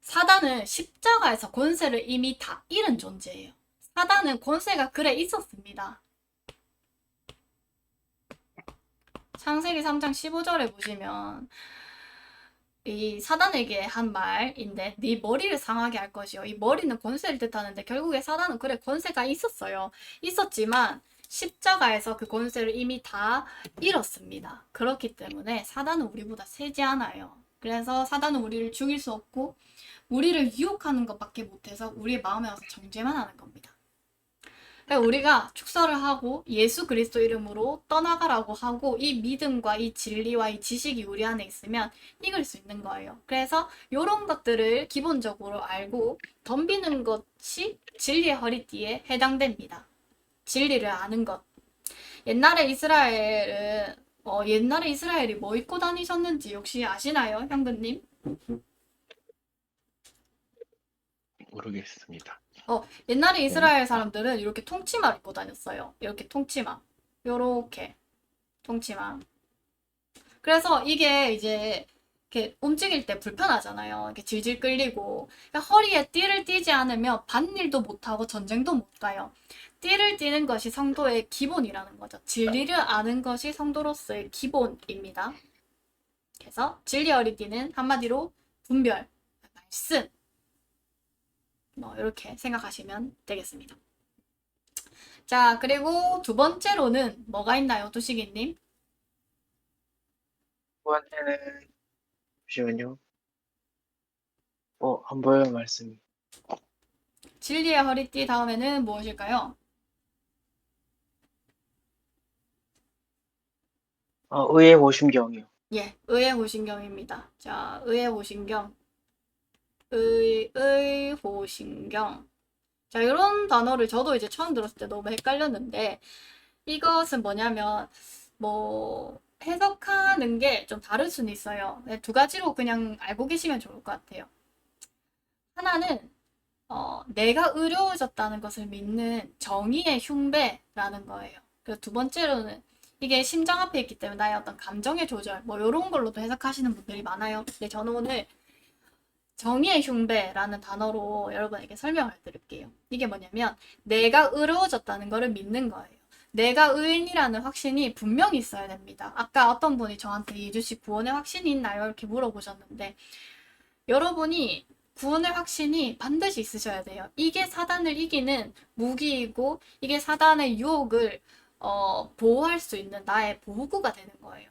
사단은 십자가에서 권세를 이미 다 잃은 존재예요. 사단은 권세가 그래 있었습니다. 창세기 3장 15절에 보시면 이 사단에게 한 말인데 네 머리를 상하게 할 것이요. 이 머리는 권세를 뜻하는데 결국에 사단은 그래 권세가 있었어요. 있었지만 십자가에서 그 권세를 이미 다 잃었습니다. 그렇기 때문에 사단은 우리보다 세지 않아요. 그래서 사단은 우리를 죽일 수 없고 우리를 유혹하는 것밖에 못해서 우리의 마음에 와서 정죄만 하는 겁니다. 그러니까 우리가 축사를 하고 예수 그리스도 이름으로 떠나가라고 하고 이 믿음과 이 진리와 이 지식이 우리 안에 있으면 이길 수 있는 거예요. 그래서 이런 것들을 기본적으로 알고 덤비는 것이 진리의 허리띠에 해당됩니다. 진리를 아는 것. 옛날에 이스라엘이 뭐 입고 다니셨는지 혹시 아시나요, 형근님? 모르겠습니다. 옛날에 이스라엘 사람들은 이렇게 통치마를 입고 다녔어요. 이렇게 통치마. 요렇게 통치마. 그래서 이게 이제 이렇게 움직일 때 불편하잖아요. 이렇게 질질 끌리고. 그러니까 허리에 띠를 띠지 않으면 밭일도 못하고 전쟁도 못 가요. 띠를 띠는 것이 성도의 기본이라는 거죠. 진리를 아는 것이 성도로서의 기본입니다. 그래서 진리 허리띠는 한마디로 분별, 말씀, 뭐 이렇게 생각하시면 되겠습니다. 자, 그리고 두 번째로는 뭐가 있나요, 두식이님? 두 번째는, 잠시만요. 안 보여요, 말씀이. 진리의 허리띠 다음에는 무엇일까요? 의의 보심경이요. 예, 의의 호신경입니다. 자, 의의 호신경. 호신경. 자, 이런 단어를 저도 이제 처음 들었을 때 너무 헷갈렸는데, 이것은 뭐냐면, 뭐, 해석하는 게 좀 다를 수는 있어요. 네, 두 가지로 그냥 알고 계시면 좋을 것 같아요. 하나는, 내가 의로워졌다는 것을 믿는 정의의 흉배라는 거예요. 그리고 두 번째로는, 이게 심장 앞에 있기 때문에 나의 어떤 감정의 조절, 뭐, 이런 걸로도 해석하시는 분들이 많아요. 근데 저는 오늘 정의의 흉배라는 단어로 여러분에게 설명을 드릴게요. 이게 뭐냐면 내가 의로워졌다는 것을 믿는 거예요. 내가 의인이라는 확신이 분명히 있어야 됩니다. 아까 어떤 분이 저한테 예주씨 구원의 확신이 있나요? 이렇게 물어보셨는데 여러분이 구원의 확신이 반드시 있으셔야 돼요. 이게 사단을 이기는 무기이고 이게 사단의 유혹을 보호할 수 있는 나의 보호구가 되는 거예요.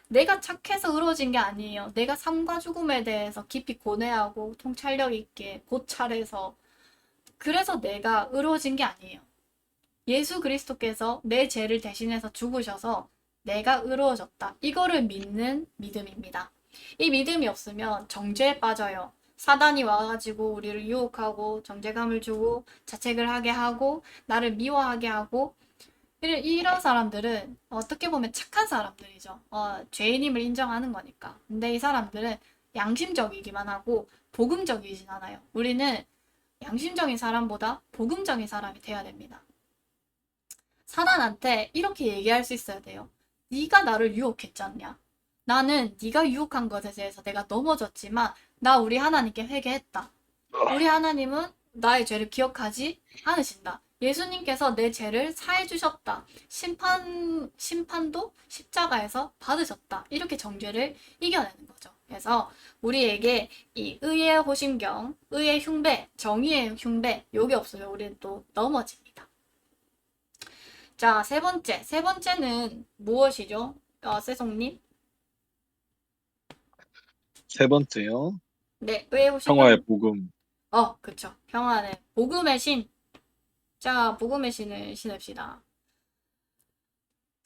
내가 착해서 의로워진 게 아니에요. 내가 삶과 죽음에 대해서 깊이 고뇌하고 통찰력 있게 고찰해서 그래서 내가 의로워진 게 아니에요. 예수 그리스도께서 내 죄를 대신해서 죽으셔서 내가 의로워졌다. 이거를 믿는 믿음입니다. 이 믿음이 없으면 정죄에 빠져요. 사단이 와가지고 우리를 유혹하고 정죄감을 주고 자책을 하게 하고 나를 미워하게 하고 이런 사람들은 어떻게 보면 착한 사람들이죠. 죄인임을 인정하는 거니까. 근데 이 사람들은 양심적이기만 하고 복음적이진 않아요. 우리는 양심적인 사람보다 복음적인 사람이 돼야 됩니다. 사단한테 이렇게 얘기할 수 있어야 돼요. 네가 나를 유혹했지 않냐? 나는 네가 유혹한 것에 대해서 내가 넘어졌지만 나 우리 하나님께 회개했다. 우리 하나님은 나의 죄를 기억하지 않으신다. 예수님께서 내 죄를 사해 주셨다. 심판도 십자가에서 받으셨다. 이렇게 정죄를 이겨내는 거죠. 그래서 우리에게 이 의의 호심경, 의의 흉배, 정의의 흉배, 요게 없으면 우리는 또 넘어집니다. 자, 세 번째는 무엇이죠? 세송님? 세 번째요. 네, 의의 호심경. 평화의 복음. 그쵸. 평화는 복음의 신. 자, 복음의 신을 신읍시다.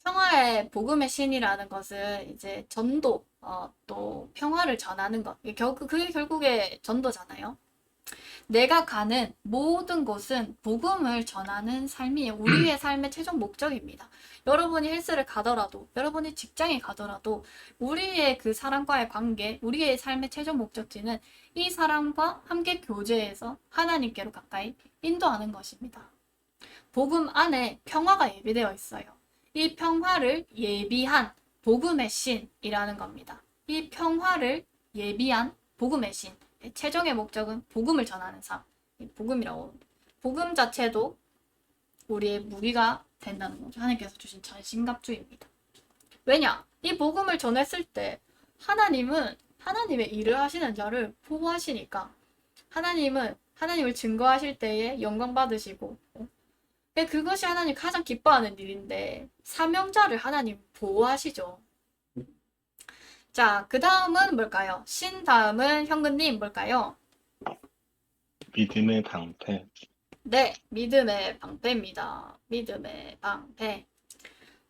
평화의 복음의 신이라는 것은 이제 전도, 또 평화를 전하는 것. 그게 결국에 전도잖아요. 내가 가는 모든 곳은 복음을 전하는 삶이 우리의 삶의 최종 목적입니다. 여러분이 헬스를 가더라도, 여러분이 직장에 가더라도, 우리의 그 사람과의 관계, 우리의 삶의 최종 목적지는 이 사람과 함께 교제해서 하나님께로 가까이 인도하는 것입니다. 복음 안에 평화가 예비되어 있어요. 이 평화를 예비한 복음의 신이라는 겁니다. 이 평화를 예비한 복음의 신. 최종의 목적은 복음을 전하는 삶. 복음이라고. 복음 자체도 우리의 무기가 된다는 거죠. 하나님께서 주신 전신갑주입니다. 왜냐? 이 복음을 전했을 때 하나님은 하나님의 일을 하시는 자를 보호하시니까 하나님을 증거하실 때에 영광 받으시고 그것이 하나님 가장 기뻐하는 일인데 사명자를 하나님 보호하시죠. 자, 그 다음은 뭘까요? 신 다음은 현근님 뭘까요? 믿음의 방패. 네, 믿음의 방패입니다. 믿음의 방패.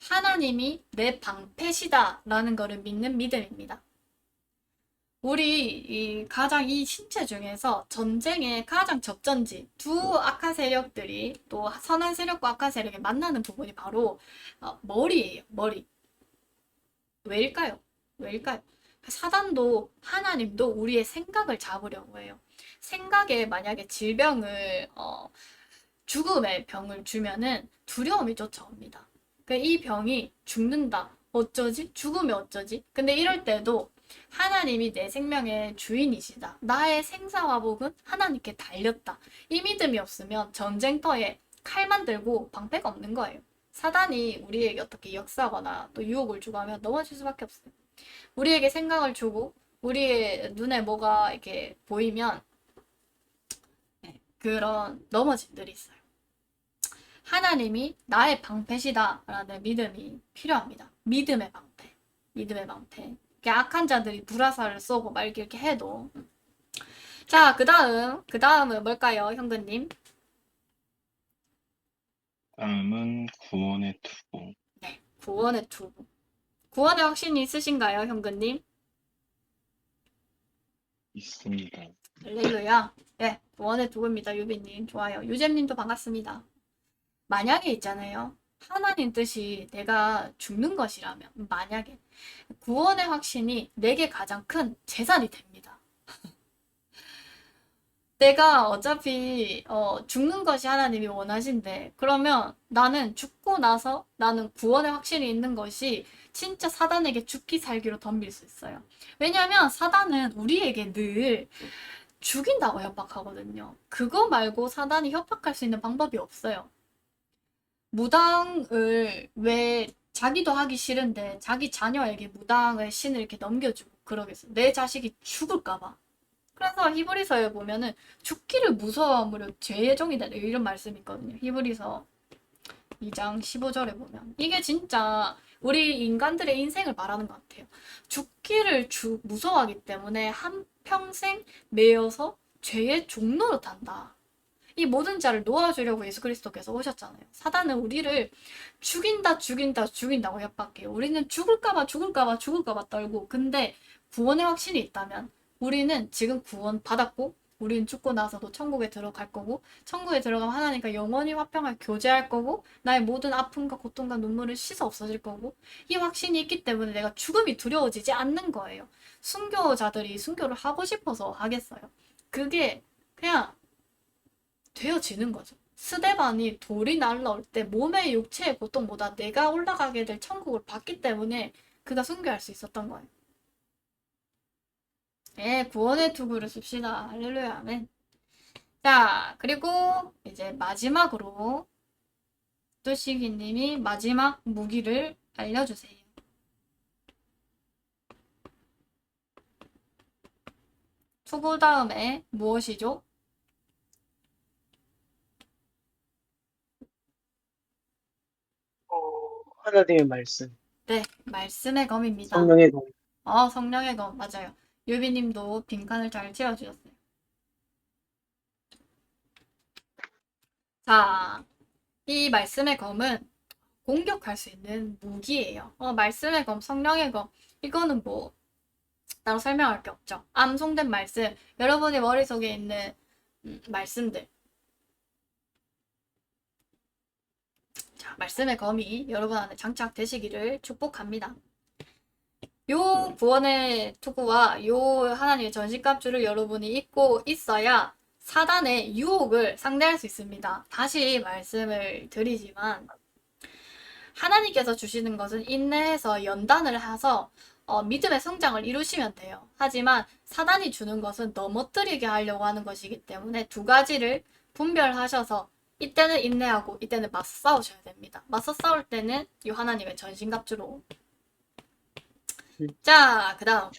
하나님이 내 방패시다라는 거를 믿는 믿음입니다. 우리 가장 이 신체 중에서 전쟁의 가장 접전지 두 악한 세력들이 또 선한 세력과 악한 세력이 만나는 부분이 바로 머리예요. 머리. 왜일까요? 왜일까요? 사단도 하나님도 우리의 생각을 잡으려고 해요. 생각에 만약에 질병을 죽음의 병을 주면은 두려움이 쫓아옵니다. 이 병이 죽는다. 어쩌지? 죽으면 어쩌지? 근데 이럴 때도 하나님이 내 생명의 주인이시다. 나의 생사화복은 하나님께 달렸다. 이 믿음이 없으면 전쟁터에 칼만 들고 방패가 없는 거예요. 사단이 우리에게 어떻게 역사하거나 또 유혹을 주고 하면 넘어질 수밖에 없어요. 우리에게 생각을 주고 우리의 눈에 뭐가 이렇게 보이면 그런 넘어짐들이 있어요. 하나님이 나의 방패시다라는 믿음이 필요합니다. 믿음의 방패. 믿음의 방패. 악한 자들이 불화살을 쏘고 막 이렇게 해도. 자, 그 다음은 뭘까요, 현근님? 다음은 구원의 투구. 네, 구원의 투구. 구원의 확신이 있으신가요, 현근님? 있습니다. 할렐루야. 네, 구원의 투구입니다, 유비님. 좋아요. 유잼님도 반갑습니다. 만약에 있잖아요. 하나님 뜻이 내가 죽는 것이라면, 만약에 구원의 확신이 내게 가장 큰 재산이 됩니다. 내가 어차피 죽는 것이 하나님이 원하신데 그러면 나는 죽고 나서 나는 구원의 확신이 있는 것이 진짜 사단에게 죽기 살기로 덤빌 수 있어요. 왜냐하면 사단은 우리에게 늘 죽인다고 협박하거든요. 그거 말고 사단이 협박할 수 있는 방법이 없어요. 무당을 왜 자기도 하기 싫은데 자기 자녀에게 무당의 신을 이렇게 넘겨주고 그러겠어. 내 자식이 죽을까봐. 그래서 히브리서에 보면은 죽기를 무서워함으로 죄의 종이 되다 이런 말씀이 있거든요. 히브리서 2장 15절에 보면 이게 진짜 우리 인간들의 인생을 말하는 것 같아요. 죽기를 무서워하기 때문에 한평생 매여서 죄의 종로로 탄다. 이 모든 자를 놓아주려고 예수 그리스도께서 오셨잖아요. 사단은 우리를 죽인다고 협박해요. 우리는 죽을까봐 떨고. 근데 구원의 확신이 있다면 우리는 지금 구원 받았고 우리는 죽고 나서도 천국에 들어갈 거고 천국에 들어가면 하나님과 영원히 화평할 교제할 거고 나의 모든 아픔과 고통과 눈물을 씻어 없어질 거고 이 확신이 있기 때문에 내가 죽음이 두려워지지 않는 거예요. 순교자들이 순교를 하고 싶어서 하겠어요. 그게 그냥 되어지는 거죠. 스데반이 돌이 날라올 때 몸의 육체의 고통보다 내가 올라가게 될 천국을 봤기 때문에 그가 순교할 수 있었던 거예요. 예, 구원의 투구를 씁시다. 할렐루야, 아멘. 자, 그리고 이제 마지막으로 뚜시기님이 마지막 무기를 알려주세요. 투구 다음에 무엇이죠? 하나님의 말씀, 네, 말씀의 검입니다. 성령의 검. 성령의 검, 맞아요. 유비님도 빈칸을 잘 채워주셨어요. 자, 이 말씀의 검은 공격할 수 있는 무기예요. 말씀의 검, 성령의 검, 이거는 뭐 따로 설명할 게 없죠. 암송된 말씀, 여러분의 머릿속에 있는 말씀들. 자, 말씀의 검이 여러분 안에 장착되시기를 축복합니다. 요 구원의 투구와 요 하나님의 전신갑주를 여러분이 입고 있어야 사단의 유혹을 상대할 수 있습니다. 다시 말씀을 드리지만 하나님께서 주시는 것은 인내해서 연단을 해서 믿음의 성장을 이루시면 돼요. 하지만 사단이 주는 것은 넘어뜨리게 하려고 하는 것이기 때문에 두 가지를 분별하셔서 이때는 인내하고 이때는 맞서 싸우셔야 됩니다. 맞서 싸울 때는 이 하나님의 전신갑주로. 자, 그 다음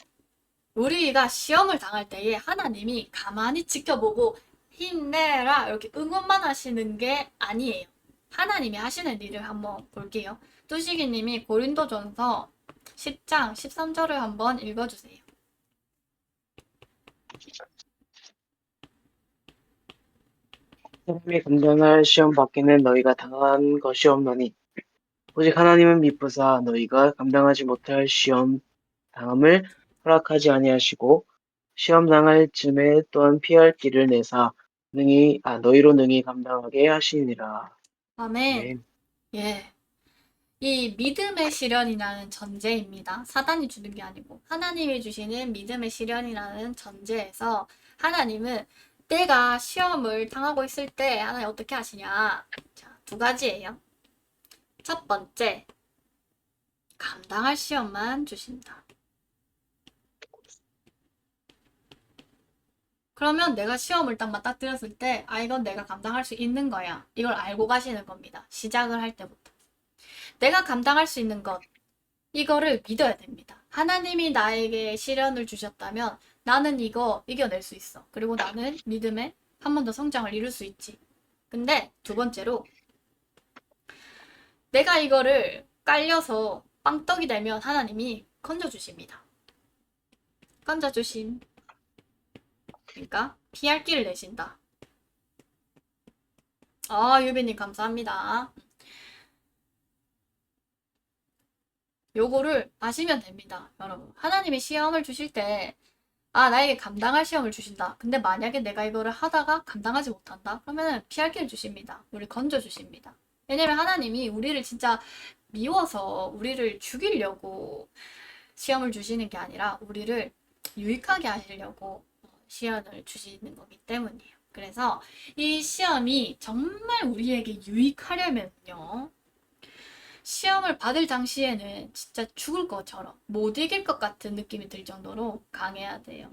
우리가 시험을 당할 때에 하나님이 가만히 지켜보고 힘내라 이렇게 응원만 하시는 게 아니에요. 하나님이 하시는 일을 한번 볼게요. 뚜시기님이 고린도전서 10장 13절을 한번 읽어주세요. 하나님이 감당할 시험 받기는 너희가 당한 것이 없나니 오직 하나님은 미쁘사 너희가 감당하지 못할 시험 당함을 허락하지 아니하시고 시험 당할 즈음에 또한 피할 길을 내사 너희로 능히 감당하게 하시니라. 아멘. 아멘. 예. 이 믿음의 시련이라는 전제입니다. 사단이 주는 게 아니고 하나님이 주시는 믿음의 시련이라는 전제에서 하나님은 내가 시험을 당하고 있을 때 하나님 어떻게 하시냐? 자, 두 가지예요. 첫 번째, 감당할 시험만 주신다. 그러면 내가 시험을 딱 맞닥뜨렸을 때, 아, 이건 내가 감당할 수 있는 거야. 이걸 알고 가시는 겁니다. 시작을 할 때부터. 내가 감당할 수 있는 것, 이거를 믿어야 됩니다. 하나님이 나에게 시련을 주셨다면 나는 이거 이겨낼 수 있어. 그리고 나는 믿음에 한 번 더 성장을 이룰 수 있지. 근데 두 번째로, 내가 이거를 깔려서 빵떡이 되면 하나님이 건져주십니다. 건져주심. 그러니까 피할 길을 내신다. 아, 유빈님 감사합니다. 요거를 아시면 됩니다, 여러분. 하나님이 시험을 주실 때, 아, 나에게 감당할 시험을 주신다. 근데 만약에 내가 이거를 하다가 감당하지 못한다? 그러면 피할 길을 주십니다. 우리 건져주십니다. 왜냐면 하나님이 우리를 진짜 미워서 우리를 죽이려고 시험을 주시는 게 아니라 우리를 유익하게 하시려고 시험을 주시는 거기 때문이에요. 그래서 이 시험이 정말 우리에게 유익하려면요. 시험을 받을 당시에는 진짜 죽을 것처럼 못 이길 것 같은 느낌이 들 정도로 강해야 돼요.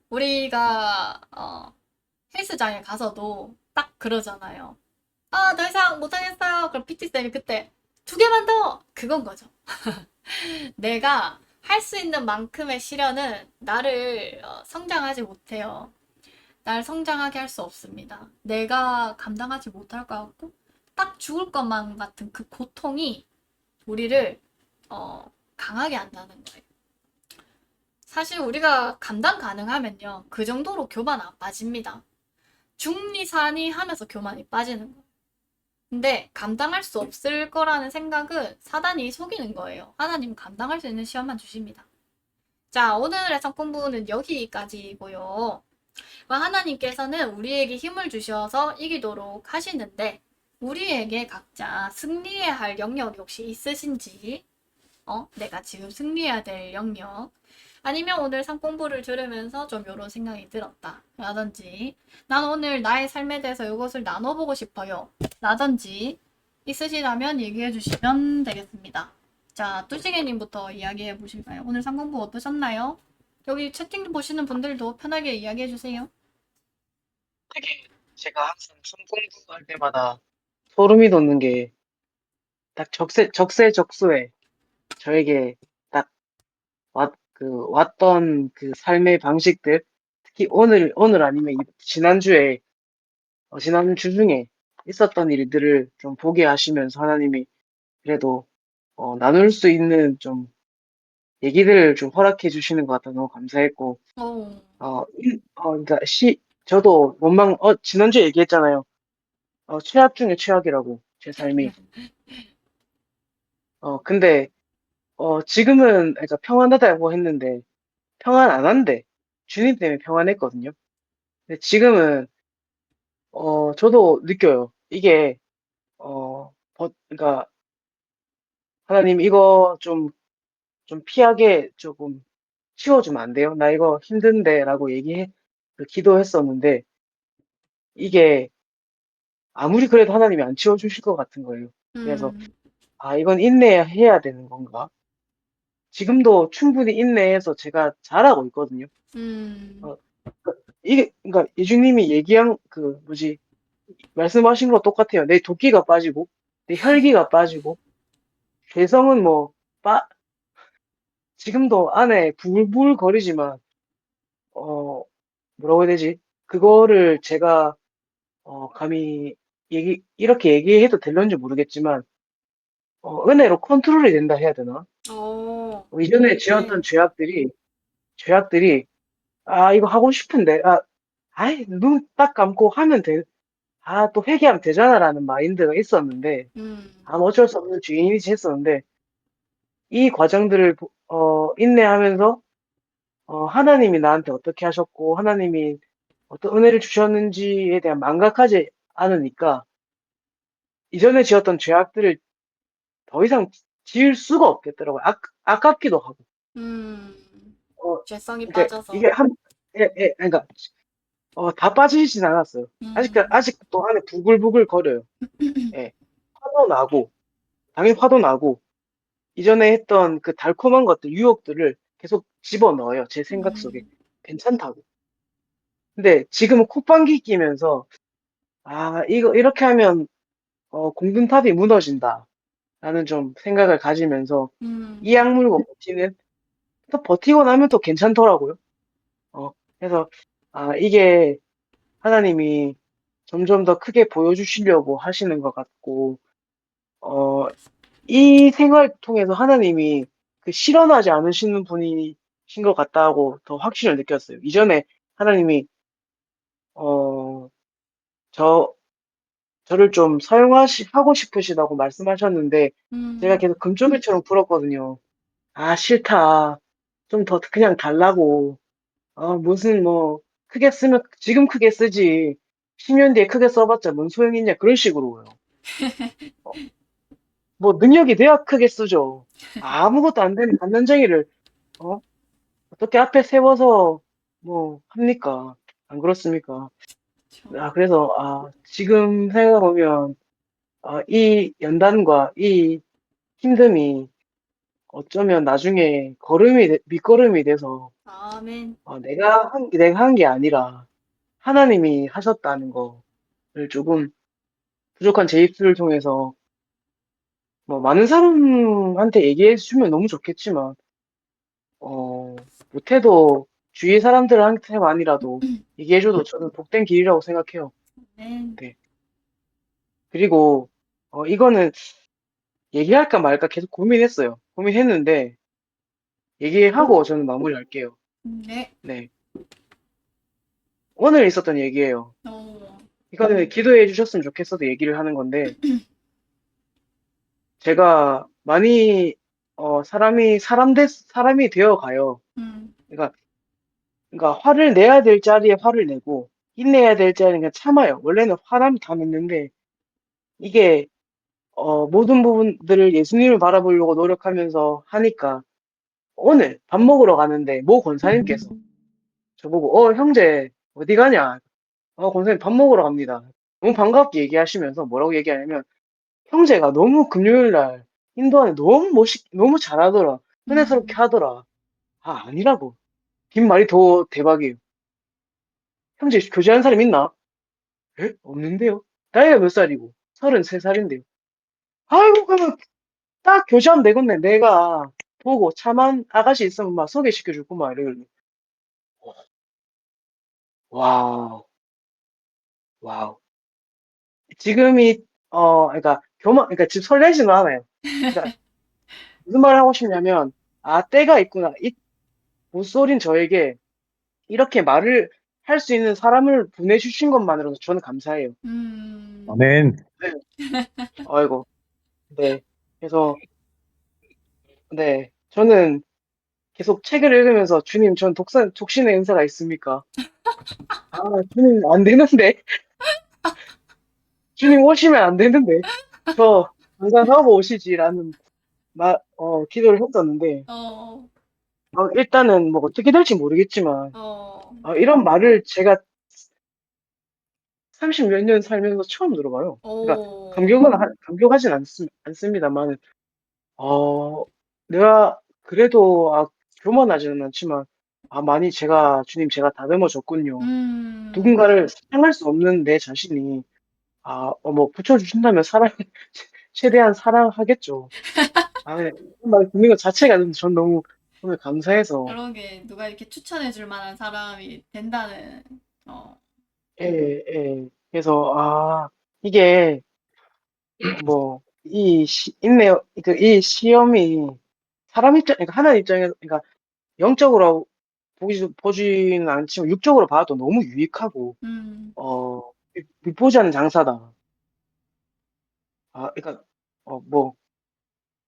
우리가 헬스장에 가서도 딱 그러잖아요. 아, 더 이상 못하겠어요. 그럼 PT쌤이 그때 2개만 더! 그건 거죠. 내가 할 수 있는 만큼의 시련은 나를 성장하지 못해요. 날 성장하게 할 수 없습니다. 내가 감당하지 못할 것 같고 딱 죽을 것만 같은 그 고통이 우리를 강하게 한다는 거예요. 사실 우리가 감당 가능하면요. 그 정도로 교만 안 빠집니다. 중리사니 하면서 교만이 빠지는 거예요. 근데 감당할 수 없을 거라는 생각은 사단이 속이는 거예요. 하나님은 감당할 수 있는 시험만 주십니다. 자, 오늘의 성공부는 여기까지고요. 하나님께서는 우리에게 힘을 주셔서 이기도록 하시는데 우리에게 각자 승리해야 할 영역이 혹시 있으신지 내가 지금 승리해야 될 영역 아니면 오늘 상공부를 들으면서 좀 이런 생각이 들었다 라든지 난 오늘 나의 삶에 대해서 이것을 나눠보고 싶어요 라든지 있으시다면 얘기해 주시면 되겠습니다. 자, 뚜지개님부터 이야기해 보실까요? 오늘 상공부 어떠셨나요? 여기 채팅 보시는 분들도 편하게 이야기해 주세요. 되게 제가 항상 성공부 할 때마다 소름이 돋는 게 딱 적세적소에 저에게 딱 왔던 그 삶의 방식들, 특히 오늘 아니면 지난주에, 지난주 중에 있었던 일들을 좀 보게 하시면서 하나님이 그래도, 나눌 수 있는 좀 얘기들을 좀 허락해 주시는 것 같아서 너무 감사했고, 어, 그러니까 저도 지난주에 얘기했잖아요. 최악 중에 최악이라고, 제 삶이. 근데, 지금은, 그러니까 평안하다고 했는데, 평안 안 한데, 주님 때문에 평안했거든요. 근데 지금은, 저도 느껴요. 이게, 그러니까, 하나님 이거 좀 피하게 조금 치워주면 안 돼요? 나 이거 힘든데, 라고 기도했었는데, 이게, 아무리 그래도 하나님이 안 치워주실 것 같은 거예요. 그래서, 음, 이건 인내해야 되는 건가? 지금도 충분히 인내해서 제가 잘하고 있거든요. 음, 어, 그러니까, 예수님이 얘기한, 말씀하신 거 똑같아요. 내 도끼가 빠지고, 내 혈기가 빠지고, 개성은 지금도 안에 부글부글 거리지만, 어, 뭐라고 해야 되지? 그거를 제가, 감히 이렇게 얘기해도 될런지 모르겠지만, 은혜로 컨트롤이 된다 해야 되나? 이전에 네. 지었던 죄악들이, 아, 이거 하고 싶은데, 아이, 눈 딱 감고 하면 또 회개하면 되잖아라는 마인드가 있었는데, 뭐 어쩔 수 없는 죄인이지 했었는데, 이 과정들을, 인내하면서, 하나님이 나한테 어떻게 하셨고, 하나님이 어떤 은혜를 주셨는지에 대한 망각하지 않으니까, 이전에 지었던 죄악들을 더 이상 지을 수가 없겠더라고요. 아깝기도 하고. 어, 죄성이 그러니까 빠져서. 이게 그러니까, 다 빠지진 않았어요. 음. 아직도 안에 부글부글 거려요. 예. 화도 나고, 당연히 화도 나고, 이전에 했던 그 달콤한 것들, 유혹들을 계속 집어넣어요. 제 생각 속에. 음. 괜찮다고. 근데 지금은 콧방귀 끼면서, 이거 이렇게 하면, 공든탑이 무너진다. 라는 좀 생각을 가지면서, 이 음. 악물고 버티는, 또 버티고 나면 또 괜찮더라고요. 그래서, 이게 하나님이 점점 더 크게 보여주시려고 하시는 것 같고, 어, 이 생활 통해서 하나님이 그 실현하지 않으시는 분이신 것 같다고 더 확신을 느꼈어요. 이전에 하나님이, 어, 저, 저를 좀 하고 싶으시다고 말씀하셨는데, 제가 음. 계속 금쪽이처럼 굴었거든요. 싫다. 좀 더 그냥 달라고. 무슨 크게 쓰면 지금 크게 쓰지. 10년 뒤에 크게 써봤자 뭔 소용이냐. 그런 식으로요. 뭐 능력이 돼야 크게 쓰죠. 아무것도 안 되는 반면쟁이를 어? 어떻게 앞에 세워서 뭐 합니까? 안 그렇습니까? 그쵸. 그래서 지금 생각해보면 이 연단과 이 힘듦이 어쩌면 나중에 밑거름이 돼서 아멘. 내가 한 게 아니라 하나님이 하셨다는 거를 조금 부족한 제 입술을 통해서 뭐 많은 사람한테 얘기해 주면 너무 좋겠지만 못해도 주위 사람들한테만이라도 얘기해줘도 저는 복된 길이라고 생각해요. 아멘. 네. 그리고, 이거는 얘기할까 말까 계속 고민했어요. 고민했는데, 얘기하고 저는 마무리할게요. 네. 네. 오늘 있었던 얘기예요. 어. 이거는 기도해 주셨으면 좋겠어서 얘기를 하는 건데, 제가 많이, 사람이 되어 가요. 음. 그러니까, 화를 내야 될 자리에 화를 내고, 인내해야 될 자리는 그냥 참아요. 원래는 화나면 다 맺는데, 이게 모든 부분들을 예수님을 바라보려고 노력하면서 하니까 오늘 밥 먹으러 가는데 모 권사님께서 저보고 형제 어디 가냐? 권사님 밥 먹으러 갑니다. 너무 반갑게 얘기하시면서 뭐라고 얘기하냐면 형제가 너무 금요일 날 인도하는 너무 잘하더라. 은혜스럽게 음. 하더라. 아니라고. 빈말이 더 대박이에요. 형제 교제하는 사람 있나? 에? 없는데요. 나이가 몇 살이고? 33살인데요. 아이고 그러면 딱 교제하면 되겠네. 내가 보고 차만 아가씨 있으면 막 소개시켜줄 거막 이러길래. 와우, 와우. 지금이, 그러니까 지금 설레지는 않아요. 그러니까 무슨 말을 하고 싶냐면, 때가 있구나. 이 못소린 저에게 이렇게 말을 할 수 있는 사람을 보내주신 것만으로도 저는 감사해요. 음. 아멘. 네. 아이고, 네. 그래서, 네. 저는 계속 책을 읽으면서, 주님, 전 독신의 은사가 있습니까? 주님, 안 되는데. 주님 오시면 안 되는데, 저, 당장하고 오시지라는 기도를 했었는데, 어. 일단은 뭐 어떻게 될지 모르겠지만, 어. 이런 말을 제가 30 몇 년 살면서 처음 들어봐요. 그러니까, 오. 감격하진 않습니다만, 내가 그래도, 교만하지는 않지만, 많이 주님 제가 다듬어 줬군요. 음. 누군가를 사랑할 수 없는 내 자신이, 뭐, 붙여주신다면 최대한 사랑하겠죠. 네. 말 듣는 것 자체가 전 너무 오늘 감사해서, 그러게 누가 이렇게 추천해 줄 만한 사람이 된다는 어. 예, 예. 그래서, 이게, 뭐, 있네요. 이 시험이 사람 입장, 그러니까 하나님 입장에서, 그러니까 영적으로 보지는 않지만 육적으로 봐도 너무 유익하고, 음, 보지 않는 장사다. 그러니까, 뭐,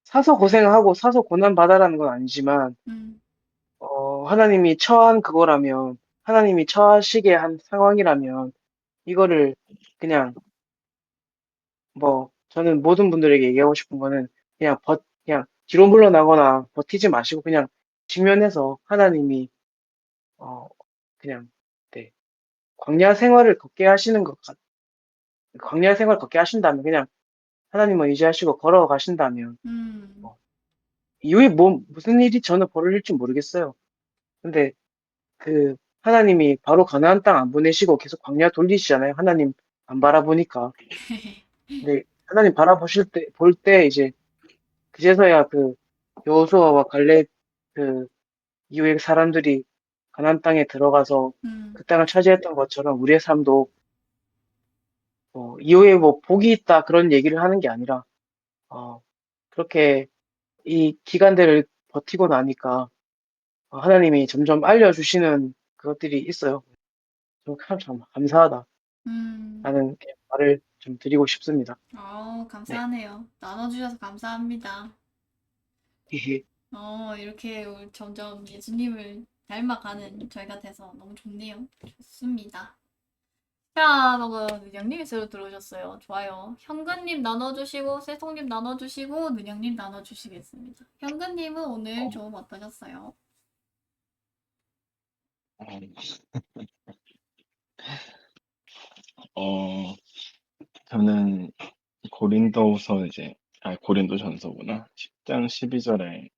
사서 고생하고 사서 고난 받아라는 건 아니지만, 음, 하나님이 처한 그거라면, 하나님이 처하시게 한 상황이라면, 이거를 그냥, 저는 모든 분들에게 얘기하고 싶은 거는, 그냥 뒤로 물러나거나 버티지 마시고, 그냥 직면해서 하나님이, 어, 그냥, 네, 광야 생활을 걷게 하시는 광야 생활 걷게 하신다면, 그냥 하나님을 의지하시고 걸어가신다면, 음, 어, 이후에 무슨 일이 저는 벌어질지 모르겠어요. 근데 하나님이 바로 가나안 땅 안 보내시고 계속 광야 돌리시잖아요. 하나님 안 바라보니까. 근데 하나님 볼 때 이제 그제서야 여호수아와 갈렙 그 이후에 사람들이 가나안 땅에 들어가서 음, 그 땅을 차지했던 것처럼 우리의 삶도 이후에 복이 있다 그런 얘기를 하는 게 아니라 어, 그렇게 이 기간들을 버티고 나니까 하나님이 점점 알려주시는 그것들이 있어요. 참 감사하다. 음. 라는 말을 좀 드리고 싶습니다. 네. 감사하네요. 나눠주셔서 감사합니다. 히히. 이렇게 점점 예수님을 닮아가는 저희가 돼서 너무 좋네요. 좋습니다. 자, 능영님이 새로 들어오셨어요. 좋아요. 현근님 나눠주시고, 세송님 나눠주시고, 능영님 나눠주시겠습니다. 현근님은 오늘 좀 어떠셨어요? 어, 저는 고린도후서 고린도전서구나. 10장 12절에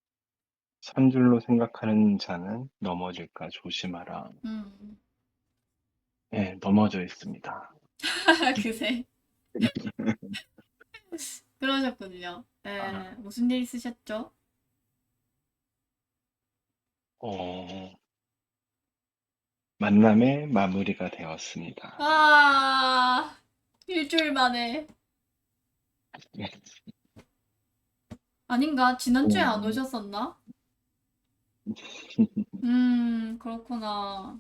산 줄로 생각하는 자는 넘어질까 조심하라. 음, 네, 넘어져 있습니다. 그새 그러셨군요. 아, 네, 무슨 일 있으셨죠? 어, 만남의 마무리가 되었습니다. 아, 일주일 만에. 아닌가? 지난주에 안 음, 오셨었나? 그렇구나.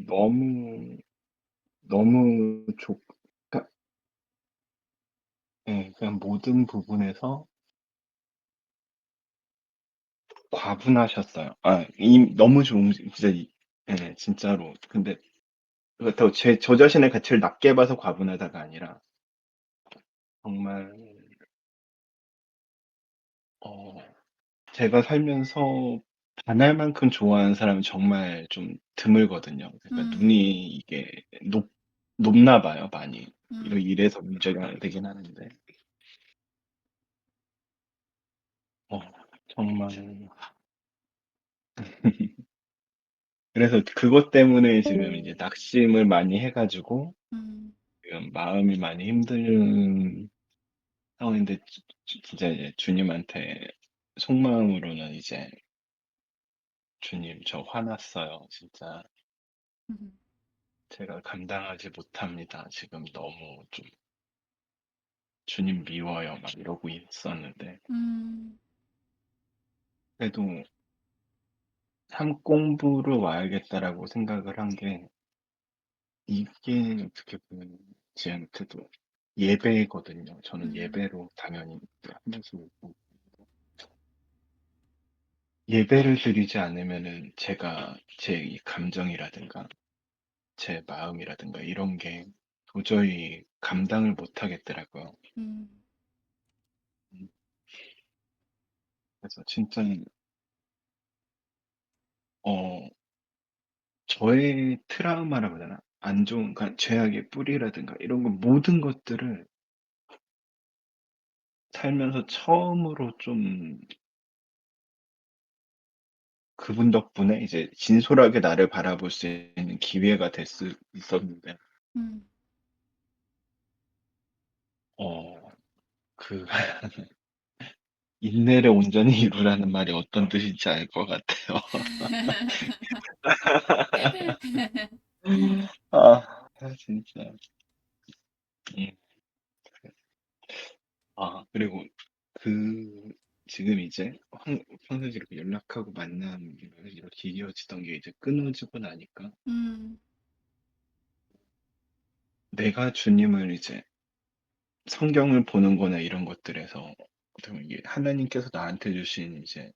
너무, 너무 그러니까, 예, 그냥 모든 부분에서 과분하셨어요. 너무 진짜, 진짜로. 근데, 그렇다고 저 자신의 가치를 낮게 봐서 과분하다가 아니라, 정말, 어, 제가 살면서 반할 만큼 좋아하는 사람은 정말 좀 드물거든요. 그러니까 음, 눈이 이게 높나 봐요, 많이. 음, 이래서 문제가 되긴 하는데. 어, 정말. 그래서 그것 때문에 지금 이제 낙심을 많이 해가지고, 음, 지금 마음이 많이 힘든 상황인데, 진짜 이제 주님한테 속마음으로는 이제, 주님, 저 화났어요. 진짜 음, 제가 감당하지 못합니다. 지금 너무 좀 주님 미워요. 막 이러고 있었는데, 음, 그래도 삶 공부로 와야겠다라고 생각을 한 게, 이게 어떻게 보면 제한테도 예배거든요. 저는 음, 예배로 당연히 하면서 있고, 예배를 드리지 않으면은 제가 제 이 감정이라든가 제 마음이라든가 이런 게 도저히 감당을 못 하겠더라고요. 음, 음, 그래서 진짜 어 저의 트라우마라고 해야 되나? 안 좋은 그러니까 죄악의 뿌리라든가 이런 거 모든 것들을 살면서 처음으로 좀 그분 덕분에 이제 진솔하게 나를 바라볼 수 있는 기회가 있었는데, 음. 어, 그, 인내를 온전히 이루라는 말이 어떤 뜻인지 알 것 같아요. 아, 진짜. 음. 그리고 그 지금 이제 평소에 이렇게 연락하고 만남이 이렇게 이어지던 게 이제 끊어지고 나니까 음, 내가 주님을 이제 성경을 보는 거나 이런 것들에서 어떻게 보면 이게 하나님께서 나한테 주신 이제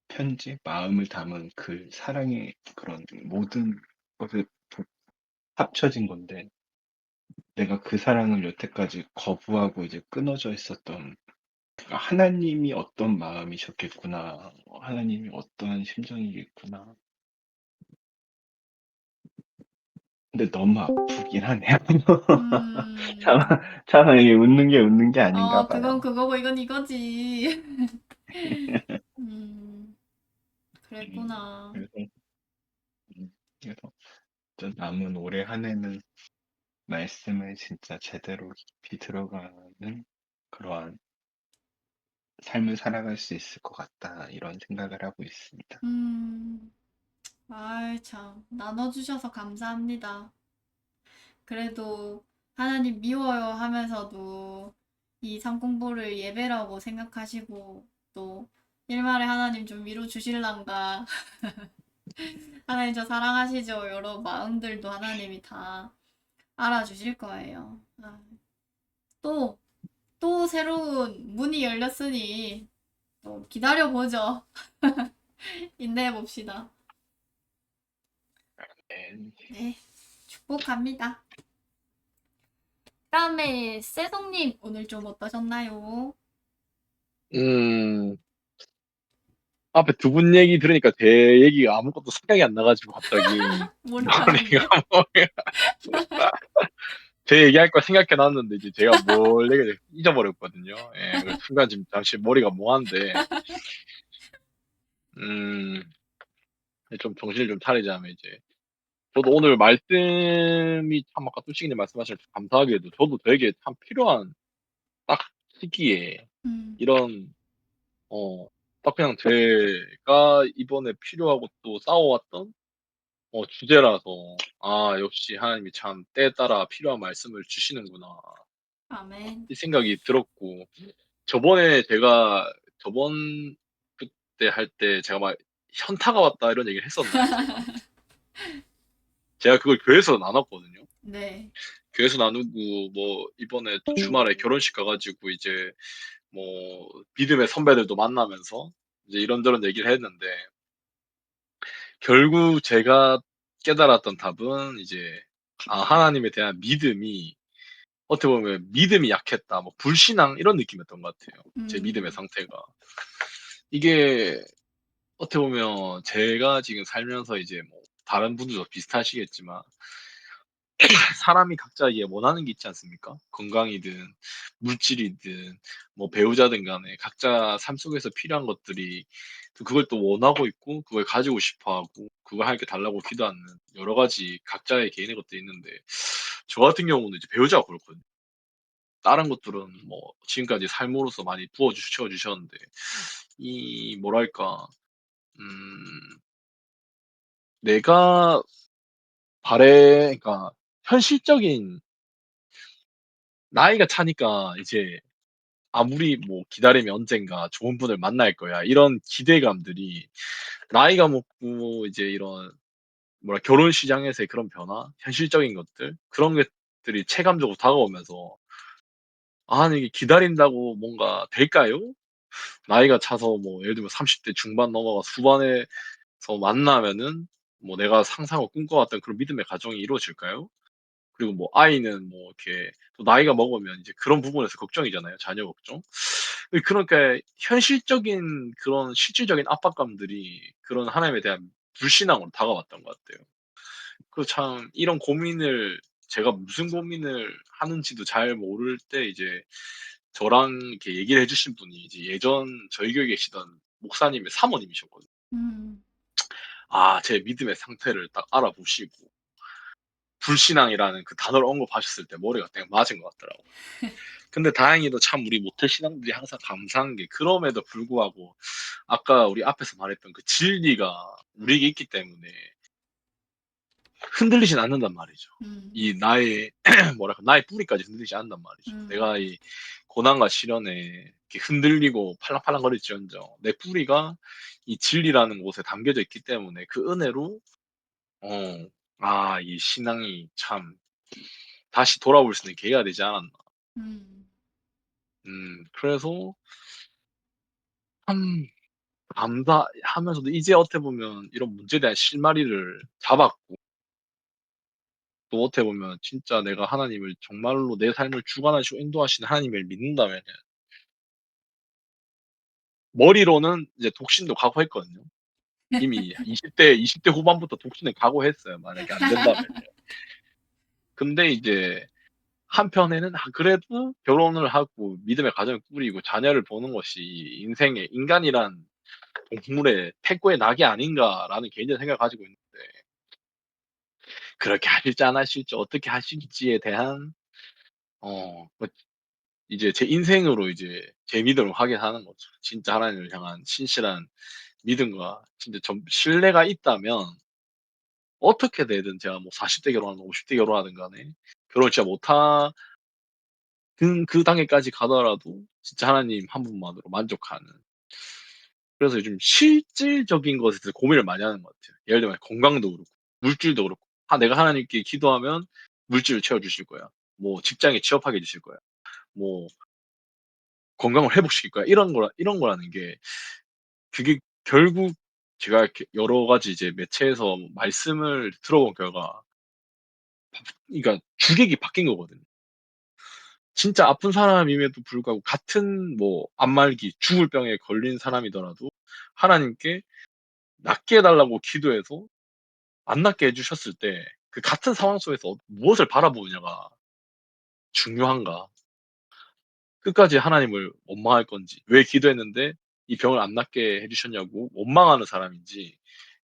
편지, 마음을 담은 그 사랑의 그런 모든 것을 합쳐진 건데 내가 그 사랑을 여태까지 거부하고 이제 끊어져 있었던 그러니까 하나님이 어떤 마음이셨겠구나. 하나님이 어떠한 심정이겠구나. 근데 너무 아프긴 하네요. 참, 음. 참, 이게 웃는 게 아닌가 그건 봐요. 그거고 이건 이거지. 음, 그랬구나. 그래서, 그래서, 저 남은 올해 한 해는 말씀을 진짜 제대로 깊이 들어가는 그러한 삶을 살아갈 수 있을 것 같다. 이런 생각을 하고 있습니다. 음, 아이, 참. 나눠주셔서 감사합니다. 그래도 하나님 미워요 하면서도 이 상 공부를 예배라고 생각하시고 또 일말에 하나님 좀 위로 주실란가. 하나님 저 사랑하시죠. 여러 마음들도 하나님이 다 알아주실 거예요. 또, 또 새로운 문이 열렸으니 또 기다려보죠. 인내해봅시다. 네. 네, 축복합니다. 다음에 세송님 오늘 좀 어떠셨나요? 음, 앞에 두 분 얘기 들으니까 제 얘기가 아무것도 생각이 안 나가지고 갑자기 머리가 몰입하는데. 제 얘기할 거 생각해 놨는데 이제 제가 뭘 얘기 잊어버렸거든요. 예, 그래서 순간 지금 잠시 머리가 멍한데, 음, 좀 정신을 좀 차리자면 이제 저도 오늘 말씀이 참 아까 뚜식이님 말씀하신 감사하게도 저도 되게 참 필요한 딱 시기에 음, 이런 어, 딱 그냥 제가 이번에 필요하고 또 싸워왔던 주제라서 역시 하나님이 참 때에 따라 필요한 말씀을 주시는구나 아멘. 이 생각이 들었고 저번에 제가 저번 그때 할 때 제가 막 현타가 왔다 이런 얘기를 했었나요 제가 그걸 교회에서 나눴거든요 네. 교회에서 나누고 뭐 이번에 주말에 결혼식 가가지고 이제 뭐 믿음의 선배들도 만나면서 이제 이런저런 얘기를 했는데 결국 제가 깨달았던 답은 이제 하나님에 대한 믿음이 어떻게 보면 믿음이 약했다, 뭐 불신앙 이런 느낌이었던 것 같아요. 제 믿음의 음, 상태가 이게 어떻게 보면 제가 지금 살면서 이제 뭐 다른 분들도 비슷하시겠지만 사람이 각자 이게 원하는 게 있지 않습니까? 건강이든 물질이든 뭐 배우자든 간에 각자 삶 속에서 필요한 것들이 또 그걸 또 원하고 있고 그걸 가지고 싶어 하고 그걸 하나님께 달라고 기도하는 여러 가지 각자의 개인의 것들이 있는데 저 같은 경우는 이제 배우자가 그렇거든요. 다른 것들은 뭐 지금까지 삶으로서 많이 부어주셔 주셨는데 이 뭐랄까 음 내가 그러니까 현실적인 나이가 차니까 이제 아무리 뭐 기다리면 언젠가 좋은 분을 만날 거야. 이런 기대감들이 나이가 먹고 이제 이런 뭐라 결혼 시장에서의 그런 변화, 현실적인 것들 그런 것들이 체감적으로 다가오면서 이게 기다린다고 뭔가 될까요? 나이가 차서 뭐 예를 들면 30대 중반 넘어가 후반에서 만나면은 뭐 내가 상상하고 꿈꿔왔던 그런 믿음의 가정이 이루어질까요? 그리고 뭐 아이는 뭐 이렇게 또 나이가 먹으면 이제 그런 부분에서 걱정이잖아요. 자녀 걱정. 그러니까 현실적인 그런 실질적인 압박감들이 그런 하나님에 대한 불신앙으로 다가왔던 것 같아요. 그 참 이런 고민을 제가 무슨 고민을 하는지도 잘 모를 때 이제 저랑 이렇게 얘기를 해주신 분이 이제 예전 저희 교회에 계시던 목사님의 사모님이셨거든요. 음, 제 믿음의 상태를 딱 알아보시고 불신앙이라는 그 단어를 언급하셨을 때 머리가 딱 맞은 것 같더라고요. 근데 다행히도 참 우리 모태 신앙들이 항상 감사한 게 그럼에도 불구하고 아까 우리 앞에서 말했던 그 진리가 우리에게 있기 때문에 흔들리진 않는단 말이죠. 음, 이 나의 뭐랄까 나의 뿌리까지 흔들리지 않는단 말이죠. 음, 내가 이 고난과 시련에 이렇게 흔들리고 팔랑팔랑거릴지언정 내 뿌리가 이 진리라는 곳에 담겨져 있기 때문에 그 은혜로 이 신앙이 참 다시 돌아올 수 있는 계기가 되지 않았나. 음. 그래서 참 감사하면서도 이제 어떻게 보면 이런 문제에 대한 실마리를 잡았고 또 어떻게 보면 진짜 내가 하나님을 정말로 내 삶을 주관하시고 인도하시는 하나님을 믿는다면 머리로는 이제 독신도 각오했거든요. 이미 20대 후반부터 독신을 각오했어요. 만약에 안 된다면. 근데 이제 한편에는 그래도 결혼을 하고 믿음의 가정을 꾸리고 자녀를 보는 것이 인생의 인간이란 동물의 패권의 낙이 아닌가라는 개인적인 생각을 가지고 있는데 그렇게 하실지 안 하실지 어떻게 하실지에 대한 뭐 이제 제 인생으로 이제 제 믿음을 확인하는 거죠. 진짜 하나님을 향한 신실한 믿음과 진짜 좀 신뢰가 있다면 어떻게 되든 제가 뭐 40대 결혼하든 50대 결혼하든 간에 결혼을 진짜 못하 그 단계까지 가더라도 진짜 하나님 한 분만으로 만족하는. 그래서 요즘 실질적인 것에 대해서 고민을 많이 하는 것 같아요. 예를 들면 건강도 그렇고 물질도 그렇고 내가 하나님께 기도하면 물질을 채워주실 거야. 뭐 직장에 취업하게 해주실 거야. 뭐 건강을 회복시킬 거야. 이런 거라는 게 그게 결국 제가 이렇게 여러 가지 이제 매체에서 말씀을 들어본 결과 그러니까 주객이 바뀐 거거든요. 진짜 아픈 사람임에도 불구하고 같은 뭐 안말기 죽을 병에 걸린 사람이더라도 하나님께 낫게 해달라고 기도해서 안 낫게 해주셨을 때 그 같은 상황 속에서 무엇을 바라보느냐가 중요한가. 끝까지 하나님을 원망할 건지 왜 기도했는데 이 병을 안 낫게 해주셨냐고 원망하는 사람인지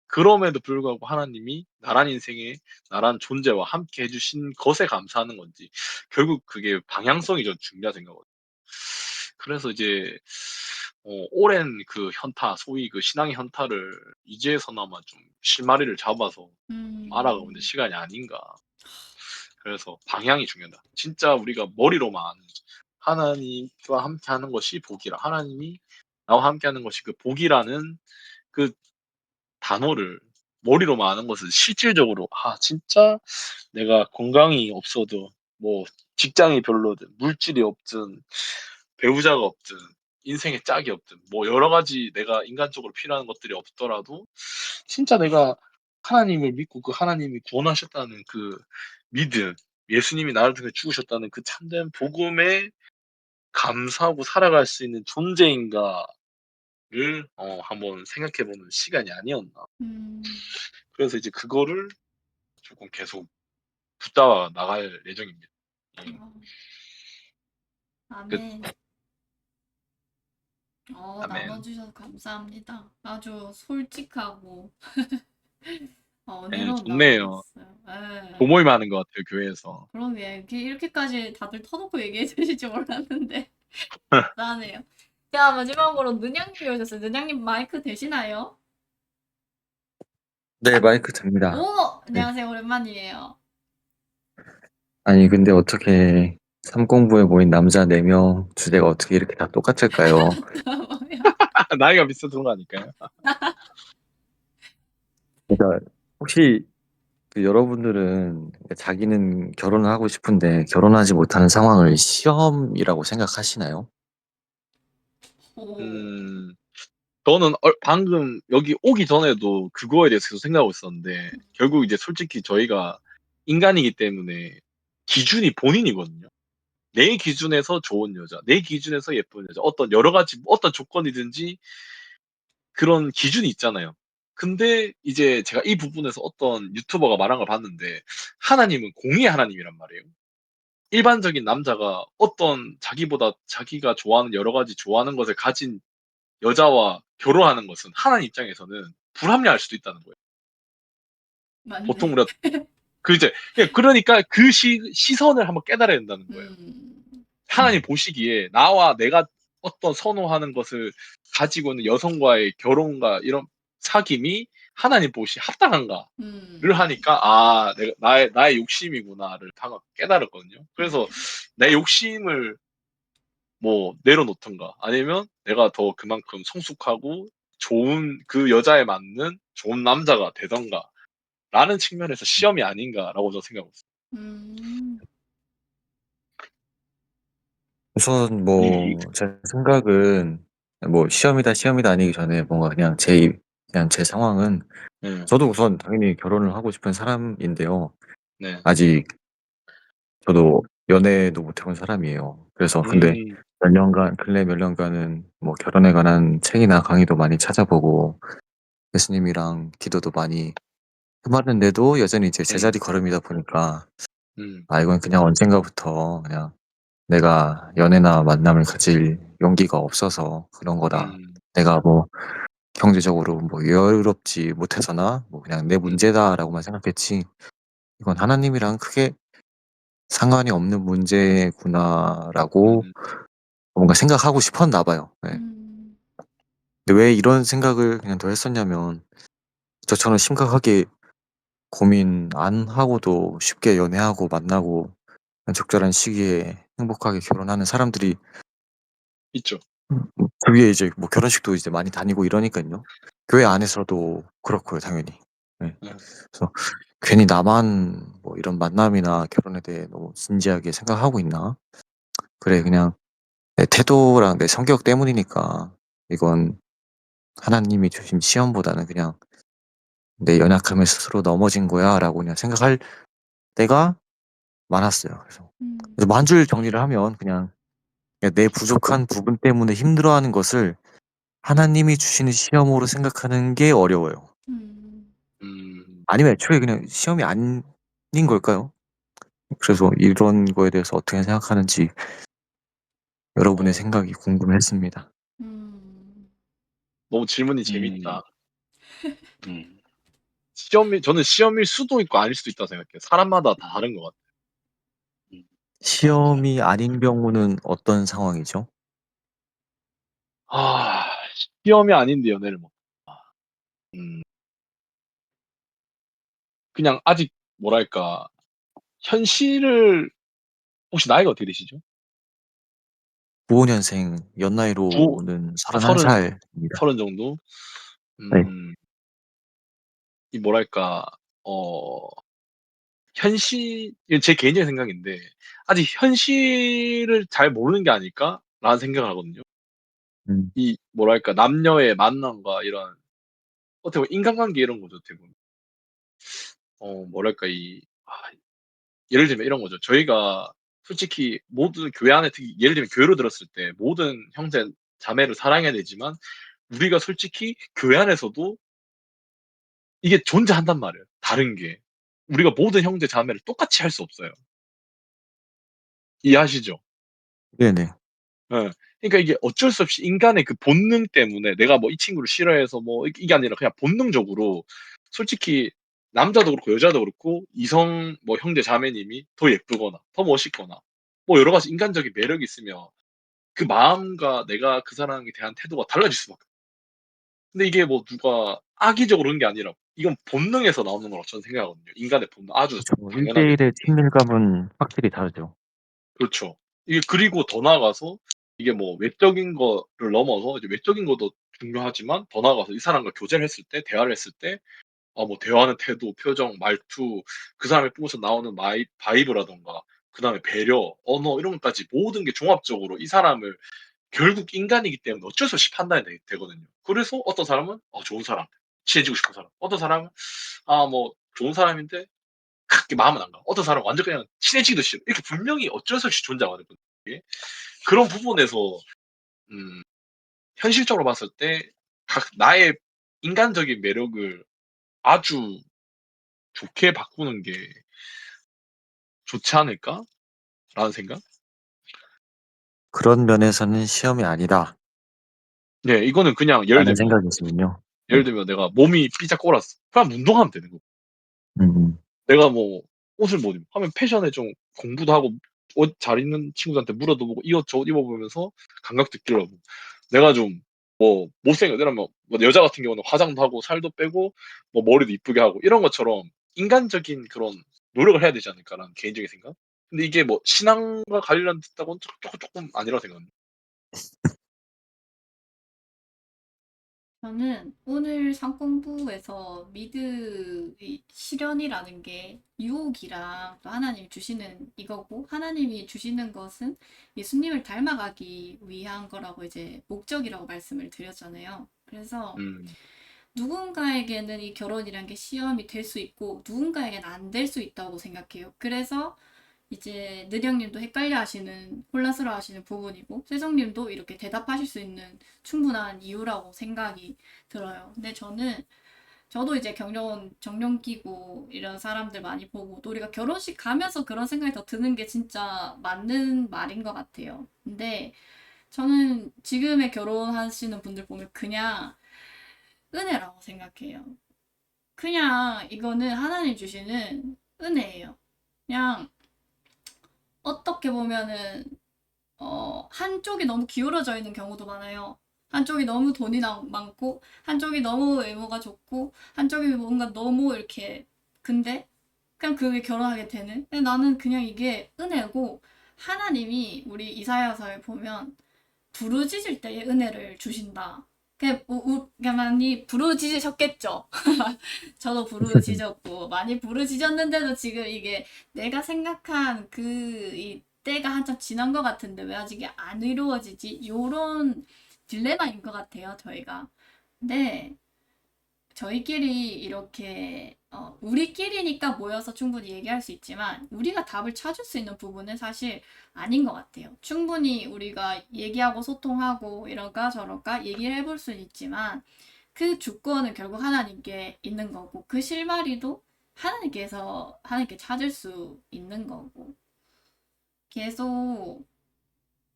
그럼에도 불구하고 하나님이 나란 인생에 나란 존재와 함께 해주신 것에 감사하는 건지 결국 그게 방향성이 좀 중요하다 생각하거든요. 그래서 이제 오랜 그 현타 소위 그 신앙의 현타를 이제서나마 좀 실마리를 잡아서 좀 알아가고 있는 음. 시간이 아닌가. 그래서 방향이 중요하다. 진짜 우리가 머리로만 아는 하나님과 함께하는 것이 복이라 하나님이 나와 함께하는 것이 그 복이라는 그 단어를 머리로만 아는 것은 실질적으로 진짜 내가 건강이 없어도 뭐 직장이 별로든 물질이 없든 배우자가 없든 인생의 짝이 없든 뭐 여러 가지 내가 인간적으로 필요한 것들이 없더라도 진짜 내가 하나님을 믿고 그 하나님이 구원하셨다는 그 믿음, 예수님이 나를 통해 죽으셨다는 그 참된 복음에 감사하고 살아갈 수 있는 존재인가를 한번 생각해보는 시간이 아니었나. 음. 그래서 이제 그거를 조금 계속 붙잡아 나갈 예정입니다. 예. 어, 끝. 아멘. 아멘. 나눠주셔서 감사합니다. 아주 솔직하고 예, 은혜로운 좋네요. 나눔이었어요. 예. 도모임 하는 것 같아요, 교회에서. 그러게 이렇게까지 다들 터놓고 얘기해 주실 줄 몰랐는데 감사하네요. 자, 마지막으로 는양님이 오셨어요. 는양님 마이크 되시나요? 네, 마이크 됩니다. 오! 네. 안녕하세요. 오랜만이에요. 아니, 근데 어떻게 삼공부에 모인 남자 4명 주제가 어떻게 이렇게 다 똑같을까요? 뭐야? 나이가 비슷한 거니까요. 그러니까 혹시 그 여러분들은 자기는 결혼을 하고 싶은데 결혼하지 못하는 상황을 시험이라고 생각하시나요? 오. 음, 저는 방금 여기 오기 전에도 그거에 대해서 계속 생각하고 있었는데, 결국 이제 솔직히 저희가 인간이기 때문에 기준이 본인이거든요. 내 기준에서 좋은 여자, 내 기준에서 예쁜 여자, 어떤 여러 가지, 어떤 조건이든지 그런 기준이 있잖아요. 근데 이제 제가 이 부분에서 어떤 유튜버가 말한 걸 봤는데, 하나님은 공의의 하나님이란 말이에요. 일반적인 남자가 어떤 자기보다 자기가 좋아하는 여러 가지 좋아하는 것을 가진 여자와 결혼하는 것은 하나님 입장에서는 불합리할 수도 있다는 거예요. 보통 맞네. 우리가 그러니까 그 시선을 한번 깨달아야 된다는 거예요. 하나님 보시기에 나와 내가 어떤 선호하는 것을 가지고 있는 여성과의 결혼과 이런 사귐이 하나님 보시 합당한가를 음. 하니까 내가 나의 욕심이구나를 방금 깨달았거든요. 그래서 내 욕심을 뭐 내려놓든가 아니면 내가 더 그만큼 성숙하고 좋은 그 여자에 맞는 좋은 남자가 되던가 라는 측면에서 시험이 아닌가라고 저는 생각하고 있어요. 음. 우선 뭐 제 생각은 뭐 시험이다 아니기 전에 뭔가 그냥 제 상황은 네. 저도 우선 당연히 결혼을 하고 싶은 사람인데요. 네. 아직 저도 연애도 못 해본 사람이에요. 그래서 근데 음. 근래 몇 년간은 뭐 결혼에 관한 책이나 강의도 많이 찾아보고 예수님이랑 기도도 많이 해봤는데도 여전히 이제 음. 제자리 걸음이다 보니까 음. 이건 그냥 언젠가부터 그냥 내가 연애나 만남을 가질 용기가 없어서 그런 거다. 음. 내가 뭐 경제적으로 뭐 여유롭지 못해서나 뭐 그냥 내 음. 문제다라고만 생각했지 이건 하나님이랑 크게 상관이 없는 문제구나라고 음. 뭔가 생각하고 싶었나 봐요. 네. 음. 근데 왜 이런 생각을 그냥 더 했었냐면 저처럼 심각하게 고민 안 하고도 쉽게 연애하고 만나고 적절한 시기에 행복하게 결혼하는 사람들이 있죠. 주위에 이제 뭐 결혼식도 이제 많이 다니고 이러니깐요. 교회 안에서도 그렇고요, 당연히. 네. 네. 그래서 괜히 나만 뭐 이런 만남이나 결혼에 대해 너무 진지하게 생각하고 있나? 그래, 그냥 내 태도랑 내 성격 때문이니까 이건 하나님이 주신 시험보다는 그냥 내 연약함에 스스로 넘어진 거야라고 그냥 생각할 때가 많았어요. 그래서 뭐 한 줄 정리를 하면 그냥 내 부족한 부분 때문에 힘들어하는 것을 하나님이 주시는 시험으로 생각하는 게 어려워요. 음. 음. 아니면 애초에 그냥 시험이 아닌 걸까요? 그래서 이런 거에 대해서 어떻게 생각하는지 여러분의 어. 생각이 궁금했습니다. 음. 너무 질문이 음. 재밌다. 음. 저는 시험일 수도 있고 아닐 수도 있다고 생각해요. 사람마다 다 다른 것 같아요. 음. 맞아요. 시험이 아닌 경우는 어떤 상황이죠? 아, 시험이 아닌데 연애를 못. 음. 그냥 아직 뭐랄까 현실을 혹시 나이가 어떻게 되시죠? 95년생 구 연나이로는 서른 31살입니다. 서른 정도? 네. 음. 이 뭐랄까 어 이게 제 개인적인 생각인데 '아직 현실을 잘 모르는 게 아닐까?'라는 생각을 하거든요. 음. 이 뭐랄까 남녀의 만남과 이런 어떻게 보면 인간관계 이런 거죠, 어떻게 보면. 뭐랄까 예를 들면 이런 거죠. 저희가 솔직히 모든 교회 안에 특히 예를 들면 교회로 들었을 때 모든 형제 자매를 사랑해야 되지만 우리가 솔직히 교회 안에서도 이게 존재한단 말이에요, 다른 게. 우리가 모든 형제 자매를 똑같이 할 수 없어요. 이해하시죠? 네네. 예. 그러니까 이게 어쩔 수 없이 인간의 그 본능 때문에 내가 뭐 이 친구를 싫어해서 뭐 이게 아니라 그냥 본능적으로 솔직히 남자도 그렇고 여자도 그렇고 이성 뭐 형제 자매님이 더 예쁘거나 더 멋있거나 뭐 여러 가지 인간적인 매력이 있으면 그 마음과 내가 그 사람에 대한 태도가 달라질 수밖에 없어요. 근데 이게 뭐 누가 악의적으로 그런 게 아니라 이건 본능에서 나오는 거라고 저는 생각하거든요. 인간의 본능. 아주 그쵸. 1대 당연하게. 1의 친밀감은 확실히 다르죠. 그렇죠. 이게 그리고 더 나아가서 이게 뭐 외적인 거를 넘어서 이제 외적인 것도 중요하지만 더 나아가서 이 사람과 교제를 했을 때 대화를 했을 때 뭐 대화하는 태도, 표정, 말투, 그 사람의 뿜어서 나오는 바이브라든가 그다음에 배려, 언어 이런 것까지 모든 게 종합적으로 이 사람을 결국 인간이기 때문에 어쩔 수 없이 판단이 되거든요. 그래서 어떤 사람은 좋은 사람, 친해지고 싶은 사람. 어떤 사람은 뭐 좋은 사람인데 그렇게 마음은 안 가. 어떤 사람은 완전 그냥 친해지기도 싫어. 이렇게 분명히 어쩔 수 없이 존재하거든요. 이게. 그런 부분에서 음 현실적으로 봤을 때 각 나의 인간적인 매력을 아주 좋게 바꾸는 게 좋지 않을까라는 생각? 그런 면에서는 시험이 아니다라는 네, 이거는 그냥 예를 들면 생각이시군요. 예를 네. 들면 내가 몸이 삐짝 꼬랐어. 그럼 운동하면 되는 거고. 음음. 내가 뭐 옷을 못 입어. 하면 패션에 좀 공부도 하고 옷 잘 입는 친구들한테 물어도 보고 이 옷 저 옷 입어 보면서 감각도 길러보고. 내가 좀 뭐 못생겨 이러면 뭐 여자 같은 경우는 화장도 하고 살도 빼고 뭐 머리도 이쁘게 하고 이런 것처럼 인간적인 그런 노력을 해야 되지 않을까라는 개인적인 생각? 근데 이게 뭐 신앙과 관련됐다고는 쪼끔 아니라고 생각합니다. 저는 오늘 상공부에서 미드의 실현이라는 게 유혹이랑 또 하나님이 주시는 이거고, 하나님이 주시는 것은 예수님을 닮아가기 위한 거라고 이제 목적이라고 말씀을 드렸잖아요. 그래서 누군가에게는 이 결혼이란 게 시험이 될 수 있고 누군가에게는 안 될 수 있다고 생각해요. 그래서 이제 느령님도 헷갈려 하시는, 혼란스러워 하시는 부분이고, 세정님도 이렇게 대답하실 수 있는 충분한 이유라고 생각이 들어요. 근데 저도 이제 정년 끼고 이런 사람들 많이 보고, 또 우리가 결혼식 가면서 그런 생각이 더 드는 게 진짜 맞는 말인 것 같아요. 근데 저는 지금의 결혼하시는 분들 보면 그냥 은혜라고 생각해요. 그냥 이거는 하나님 주시는 은혜예요. 그냥 어떻게 보면은 한쪽이 너무 기울어져 있는 경우도 많아요. 한쪽이 너무 돈이 많고, 한쪽이 너무 외모가 좋고, 한쪽이 뭔가 너무 이렇게, 근데 그냥 그게 결혼하게 되는? 근데 나는 그냥 이게 은혜고, 하나님이 우리 이사야서에 보면 부르짖을 때에 은혜를 주신다. 그냥 많이 부르짖으셨겠죠. 저도 부르짖었고 많이 부르짖었는데도 지금 이게 내가 생각한 이 때가 한참 지난 것 같은데 왜 아직 이게 안 이루어지지? 요런 딜레마인 것 같아요, 저희가. 근데 저희끼리 이렇게 우리끼리니까 모여서 충분히 얘기할 수 있지만 우리가 답을 찾을 수 있는 부분은 사실 아닌 것 같아요. 충분히 우리가 얘기하고 소통하고 이런가 저런가 얘기를 해볼 수는 있지만 그 주권은 결국 하나님께 있는 거고, 그 실마리도 하나님께 찾을 수 있는 거고. 계속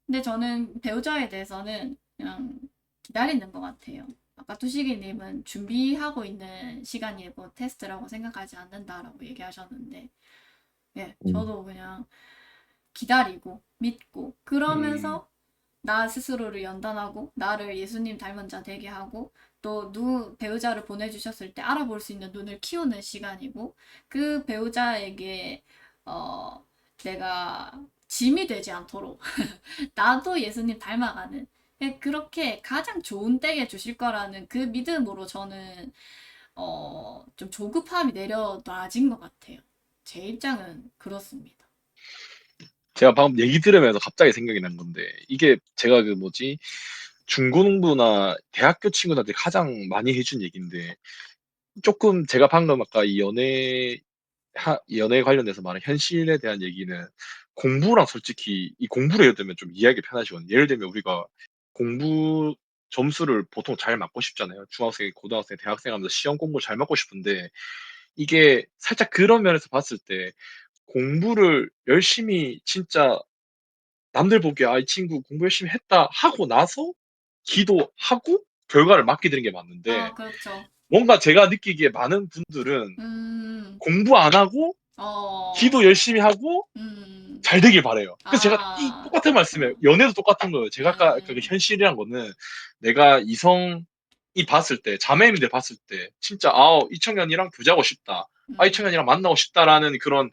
근데 저는 배우자에 대해서는 그냥 기다리는 것 같아요. 아까 투시기님은 준비하고 있는 시간이고 테스트라고 생각하지 않는다라고 얘기하셨는데, 예, 저도 그냥 기다리고 믿고 그러면서 나 스스로를 연단하고 나를 예수님 닮은 자 되게 하고, 또 배우자를 보내주셨을 때 알아볼 수 있는 눈을 키우는 시간이고, 그 배우자에게 내가 짐이 되지 않도록 나도 예수님 닮아가는, 그렇게 가장 좋은 때에 주실 거라는 그 믿음으로 저는 좀 조급함이 내려놔진 것 같아요. 제 입장은 그렇습니다. 제가 방금 얘기 들으면서 갑자기 생각이 난 건데, 이게 제가 그 뭐지, 중고등부나 대학교 친구들한테 가장 많이 해준 얘기인데, 조금 제가 방금 아까 이 연애 관련돼서 말한 현실에 대한 얘기는, 공부랑 솔직히 이 공부를 예를 들면 좀 이해하기 편하시거든요. 예를 들면 우리가 공부 점수를 보통 잘 맞고 싶잖아요. 중학생, 고등학생, 대학생 하면서 시험 공부 잘 맞고 싶은데, 이게 살짝 그런 면에서 봤을 때 공부를 열심히 진짜 남들 보기에 이 친구 공부 열심히 했다 하고 나서 기도하고 결과를 맞게 되는 게 맞는데, 아, 그렇죠. 뭔가 제가 느끼기에 많은 분들은 음, 공부 안 하고 어, 기도 열심히 하고 음, 잘 되길 바래요. 그래서 제가 이 아, 똑같은 말씀이에요. 연애도 똑같은 거예요. 제가 아까 그 현실이란 거는, 내가 이성이 봤을 때, 자매님들 봤을 때 진짜 이 청년이랑 교제하고 싶다, 이 음, 청년이랑 만나고 싶다라는 그런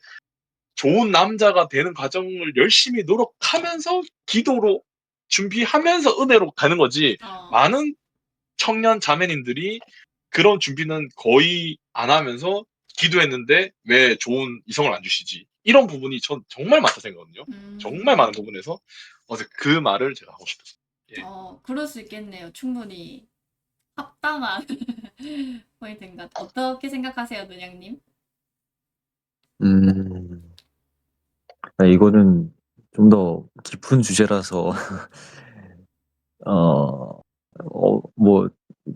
좋은 남자가 되는 과정을 열심히 노력하면서 기도로 준비하면서 은혜로 가는 거지, 어, 많은 청년 자매님들이 그런 준비는 거의 안 하면서 기도했는데 왜 좋은 이성을 안 주시지? 이런 부분이 전 정말 많다 생각하거든요. 정말 많은 음, 부분에서. 그래서 그 말을 제가 하고 싶었어요. 예. 그럴 수 있겠네요. 충분히 합당한 포인트인 것 같아요. 어떻게 생각하세요, 논양님? 음, 이거는 좀 더 깊은 주제라서, 뭐,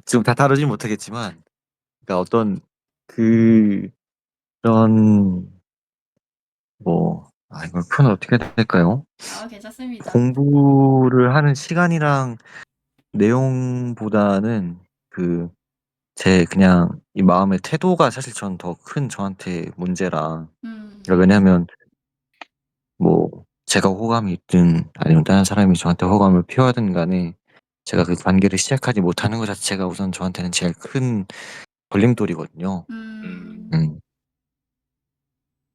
지금 다 다루진 못하겠지만, 그러니까 어떤, 그런, 이걸 표현을 어떻게 해야 될까요? 괜찮습니다. 공부를 하는 시간이랑 내용보다는 그냥 이 마음의 태도가 사실 전 더 큰 저한테 문제라. 그러니까 왜냐면 제가 호감이 있든 아니면 다른 사람이 저한테 호감을 표하든 간에 제가 그 관계를 시작하지 못하는 것 자체가 우선 저한테는 제일 큰 걸림돌이거든요. 음,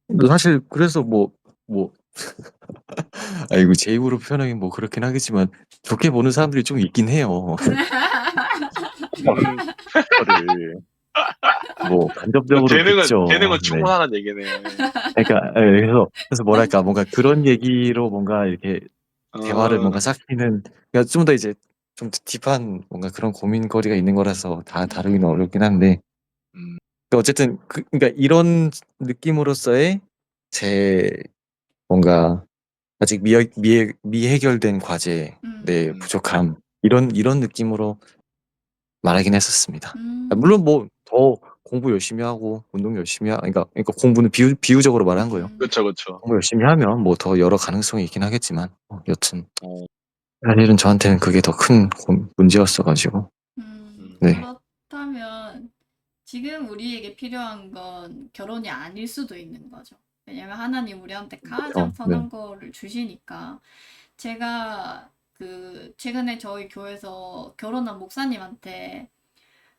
근데 사실 그래서 뭐 아이고 제 입으로 표현하기 뭐 그렇긴 하겠지만 좋게 보는 사람들이 좀 있긴 해요. 거를 뭐 간접적으로 재능은 듣죠. 네. 충분하다는 얘기네요. 예. 그러니까 예, 그래서 뭐랄까 뭔가 그런 얘기로 뭔가 이렇게 대화를 어, 뭔가 쌓기는 그러니까 좀 더 이제 좀 딥한 뭔가 그런 고민거리가 있는 거라서 다 다루기는 어렵긴 한데 음, 그러니까 어쨌든 그러니까 이런 느낌으로서의 제 뭔가 아직 미해결된 과제, 내 음, 음, 부족함 이런 느낌으로 말하긴 했었습니다. 물론 음, 뭐 더 공부 열심히 하고 운동 열심히 그러니까 공부는 비유적으로 말한 거예요. 음, 그쵸, 그쵸. 공부 열심히 하면 뭐 더 여러 가능성이 있긴 하겠지만 여튼 어, 사실은 저한테는 그게 더 큰 문제였어 가지고 네. 그렇다면 지금 우리에게 필요한 건 결혼이 아닐 수도 있는 거죠. 왜냐면 하나님 우리한테 가장 네. 선한 거를 주시니까. 제가 최근에 저희 교회에서 결혼한 목사님한테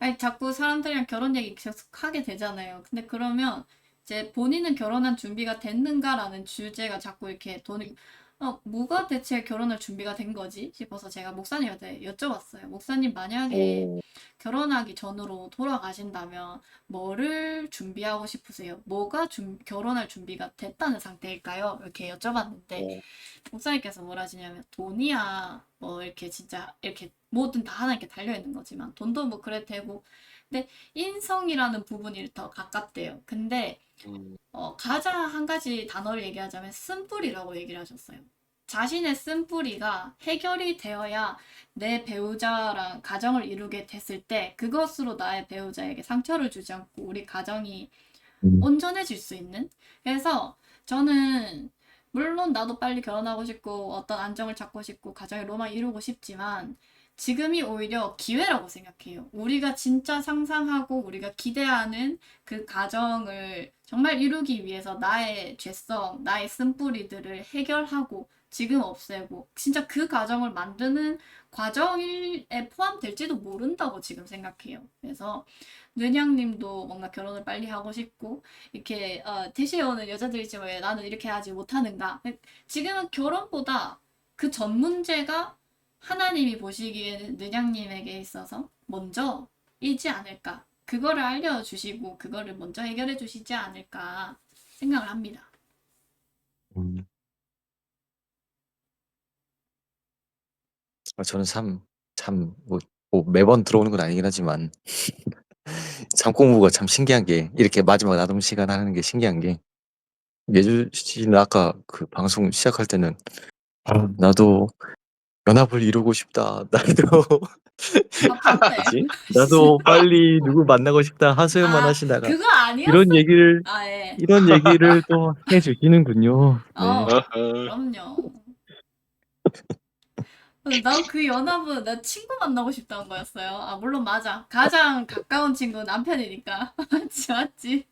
아니 자꾸 사람들이랑 결혼 얘기 계속 하게 되잖아요. 근데 그러면 이제 본인은 결혼한 준비가 됐는가라는 주제가 자꾸 이렇게 돈이 뭐가 대체 결혼할 준비가 된 거지 싶어서 제가 목사님한테 여쭤봤어요. 목사님 만약에 오, 결혼하기 전으로 돌아가신다면 뭐를 준비하고 싶으세요? 뭐가 결혼할 준비가 됐다는 상태일까요? 이렇게 여쭤봤는데 오, 목사님께서 뭐라 하시냐면 돈이야 뭐 이렇게 진짜 이렇게 뭐든 다 하나님께 달려있는 거지만 돈도 뭐 그래 되고 근데 인성이라는 부분이 더 가깝대요. 근데 음, 가장 한 가지 단어를 얘기하자면 쓴뿌리라고 얘기를 하셨어요. 자신의 쓴뿌리가 해결이 되어야 내 배우자랑 가정을 이루게 됐을 때 그것으로 나의 배우자에게 상처를 주지 않고 우리 가정이 음. 온전해질 수 있는? 그래서 저는 물론 나도 빨리 결혼하고 싶고 어떤 안정을 찾고 싶고 가정의 로망 이루고 싶지만 지금이 오히려 기회라고 생각해요. 우리가 진짜 상상하고 우리가 기대하는 그 가정을 정말 이루기 위해서 나의 죄성, 나의 쓴뿌리들을 해결하고 지금 없애고 진짜 그 가정을 만드는 과정에 포함될지도 모른다고 지금 생각해요. 그래서 눈양님도 뭔가 결혼을 빨리 하고 싶고 이렇게 대시에 오는 여자들이지 왜 나는 이렇게 하지 못하는가. 지금은 결혼보다 그 전 문제가 하나님이 보시기에는 느냥님에게 있어서 먼저이지 않을까. 그거를 알려주시고 그거를 먼저 해결해 주시지 않을까 생각을 합니다. 음. 저는 뭐 매번 들어오는 건 아니긴 하지만 참 공부가 참 신기한 게 이렇게 마지막 나눔 시간 하는 게 신기한 게 예주 씨는 아까 그 방송 시작할 때는 나도 연합을 이루고 싶다. 나도 아, 봤네. 뭐지? 나도 빨리 누구 만나고 싶다. 하소연만 아, 하시다가 그거 아니었어. 이런 얘기를 아, 예. 이런 얘기를 또 해주시는군요. 네. 어허, 그럼요. 난 그 연합은 나 친구 만나고 싶다는 거였어요. 아, 물론 맞아. 가장 가까운 친구 남편이니까. 맞지, 맞지.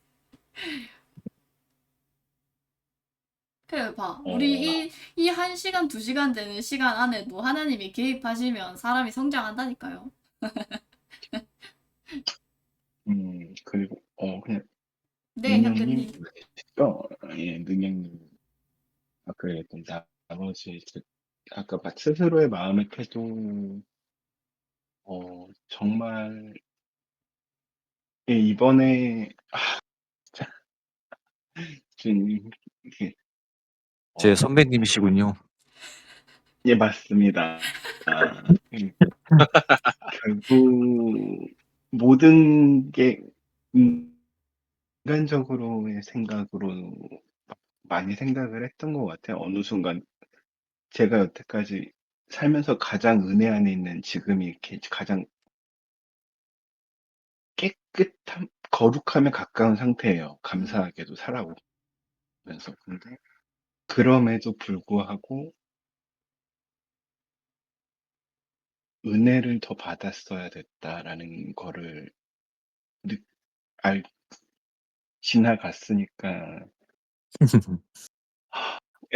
그래, 봐. 어, 우리 이 1시간, 2시간 되는 시간 안에도 하나님이 개입하시면 사람이 성장한다니까요. 그리고 그냥 네, 능력님 현근님. 예, 능력님 아까 얘기했던 나머지 아까 스스로의 마음의 태도 정말 예, 이번에 자, 좀 이게 제 어, 선배님이시군요. 예, 맞습니다. 결국 모든 게 인간적으로의 생각으로 많이 생각을 했던 것 같아요. 어느 순간 제가 여태까지 살면서 가장 은혜 안에 있는 지금이 이렇게 가장 깨끗함, 거룩함에 가까운 상태예요. 음, 감사하게도 살아오면서. 근데 그럼에도 불구하고 은혜를 더 받았어야 됐다라는 거를 느- 알, 지나갔으니까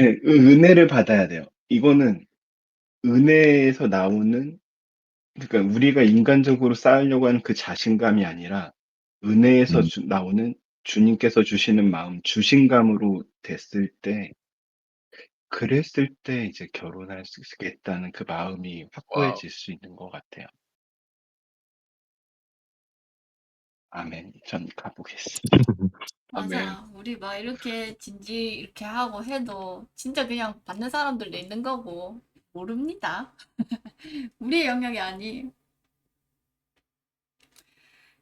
예, 은혜를 받아야 돼요. 이거는 은혜에서 나오는 그러니까 우리가 인간적으로 쌓으려고 하는 그 자신감이 아니라 은혜에서 음. 나오는 주님께서 주시는 마음, 주신감으로 됐을 때 그랬을 때 이제 결혼할 수 있겠다는 그 마음이 와우. 확고해질 수 있는 것 같아요. 아멘. 전 가보겠습니다. 아멘. 맞아. 우리 막 이렇게 진지 이렇게 하고 해도 진짜 그냥 받는 사람들도 있는 거고 모릅니다. 우리의 영역이 아니.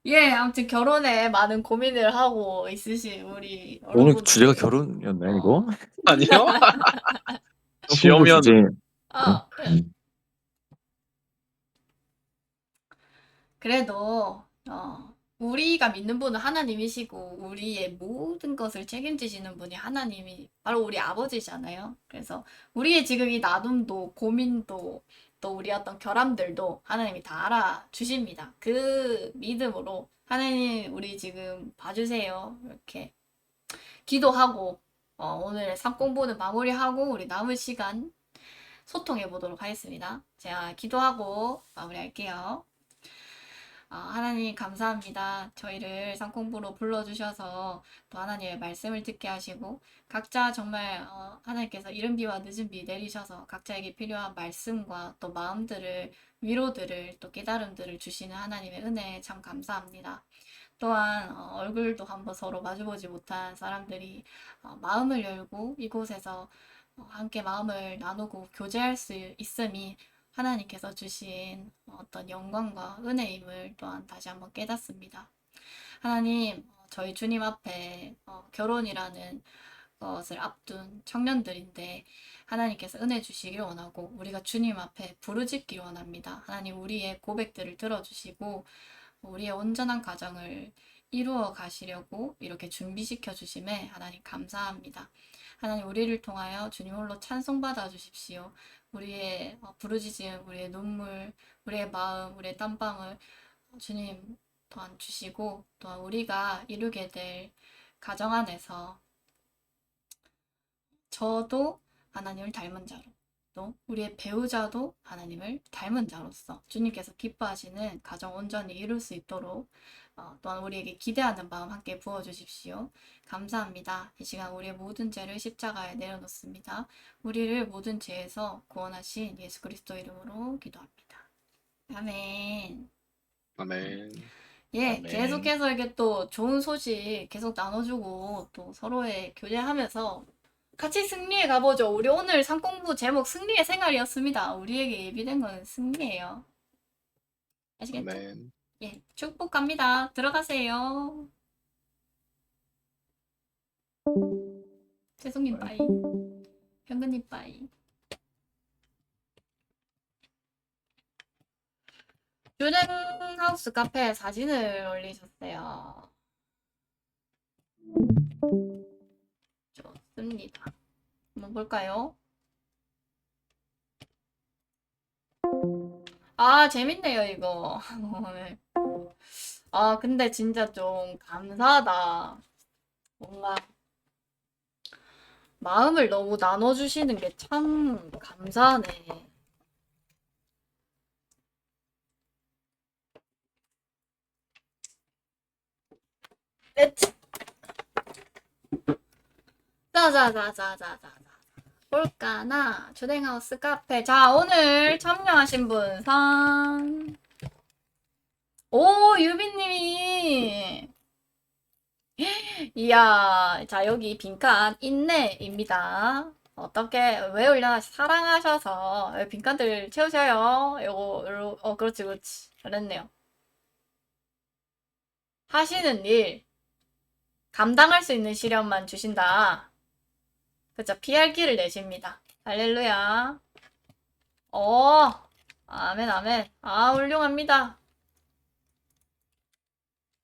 예, 아무튼 결혼에 많은 고민을 하고 있으신 우리 오늘 주제가 여러분들. 결혼이었나요, 이거? 아니요? 홍보 지어면 주제. 아, 음. 그래도 우리가 믿는 분은 하나님이시고 우리의 모든 것을 책임지시는 분이 하나님이 바로 우리 아버지잖아요. 그래서 우리의 지금 이 나눔도 고민도 또 우리 어떤 결함들도 하나님이 다 알아주십니다. 그 믿음으로 하나님 우리 지금 봐주세요. 이렇게 기도하고 오늘 상 공부는 마무리하고 우리 남은 시간 소통해 보도록 하겠습니다. 제가 기도하고 마무리할게요. 하나님 감사합니다. 저희를 상공부로 불러주셔서 또 하나님의 말씀을 듣게 하시고 각자 정말 하나님께서 이른 비와 늦은 비 내리셔서 각자에게 필요한 말씀과 또 마음들을 위로들을 또 깨달음들을 주시는 하나님의 은혜에 참 감사합니다. 또한 얼굴도 한번 서로 마주보지 못한 사람들이 마음을 열고 이곳에서 함께 마음을 나누고 교제할 수 있음이 하나님께서 주신 어떤 영광과 은혜임을 또한 다시 한번 깨닫습니다. 하나님, 저희 주님 앞에 결혼이라는 것을 앞둔 청년들인데 하나님께서 은혜 주시길 원하고 우리가 주님 앞에 부르짖기를 원합니다. 하나님 우리의 고백들을 들어주시고 우리의 온전한 가정을 이루어 가시려고 이렇게 준비시켜 주심에 하나님 감사합니다. 하나님 우리를 통하여 주님 홀로 찬송받아 주십시오. 우리의 부르짖음, 우리의 눈물, 우리의 마음, 우리의 땀방울 주님 또한 주시고 또한 우리가 이루게 될 가정 안에서 저도 하나님을 닮은 자로 또 우리의 배우자도 하나님을 닮은 자로서 주님께서 기뻐하시는 가정 온전히 이룰 수 있도록 또한 우리에게 기대하는 마음 함께 부어주십시오. 감사합니다. 이 시간 우리의 모든 죄를 십자가에 내려놓습니다. 우리를 모든 죄에서 구원하신 예수 그리스도 이름으로 기도합니다. 아멘. 아멘. 예, 아멘. 계속해서 이렇게 또 좋은 소식 계속 나눠주고 또 서로의 교제하면서 같이 승리해 가보죠. 우리 오늘 상공부 제목 승리의 생활이었습니다. 우리에게 예비된 건 승리예요. 아시겠죠? 아멘. 예, 축복합니다. 들어가세요. 재송님 빠이. 현근님 빠이. 주랭하우스 카페에 사진을 올리셨어요. 좋습니다. 한번 볼까요? 재밌네요, 이거. 근데 진짜 좀 감사하다. 뭔가 마음을 너무 나눠주시는 게 참 감사하네. 자자자자자자 볼까나 주댕하우스 카페. 자, 오늘 참여하신 분 상. 오, 유빈님이. 이야, 자, 여기 빈칸 인내입니다. 어떻게, 왜 올려놔? 사랑하셔서 빈칸들 채우셔요. 요거, 그렇지, 그렇지. 잘했네요. 하시는 일, 감당할 수 있는 시련만 주신다. 그쵸, 피할 길을 내십니다. 할렐루야. 아멘, 아멘. 훌륭합니다.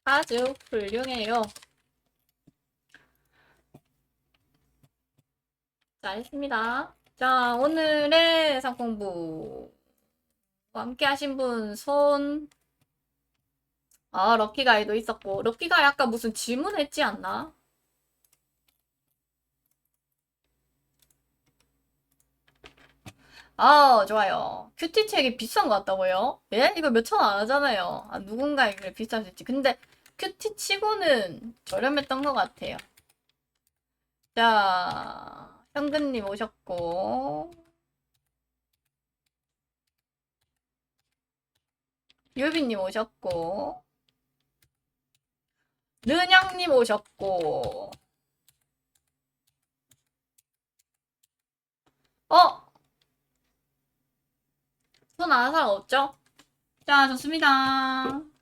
아주 훌륭해요. 잘했습니다. 자, 오늘의 상공부 함께 하신 분 손. 럭키가이도 있었고, 럭키가이 아까 무슨 질문했지 않나? 좋아요. 큐티 책이 비싼 것 같다고요? 예? 이거 몇천 원 안 하잖아요. 누군가에게 비쌀 수 있지. 근데 큐티 치고는 저렴했던 것 같아요. 자, 현근님 오셨고, 유빈님 오셨고, 는영님 오셨고, 손 아는 사람 없죠? 자, 좋습니다.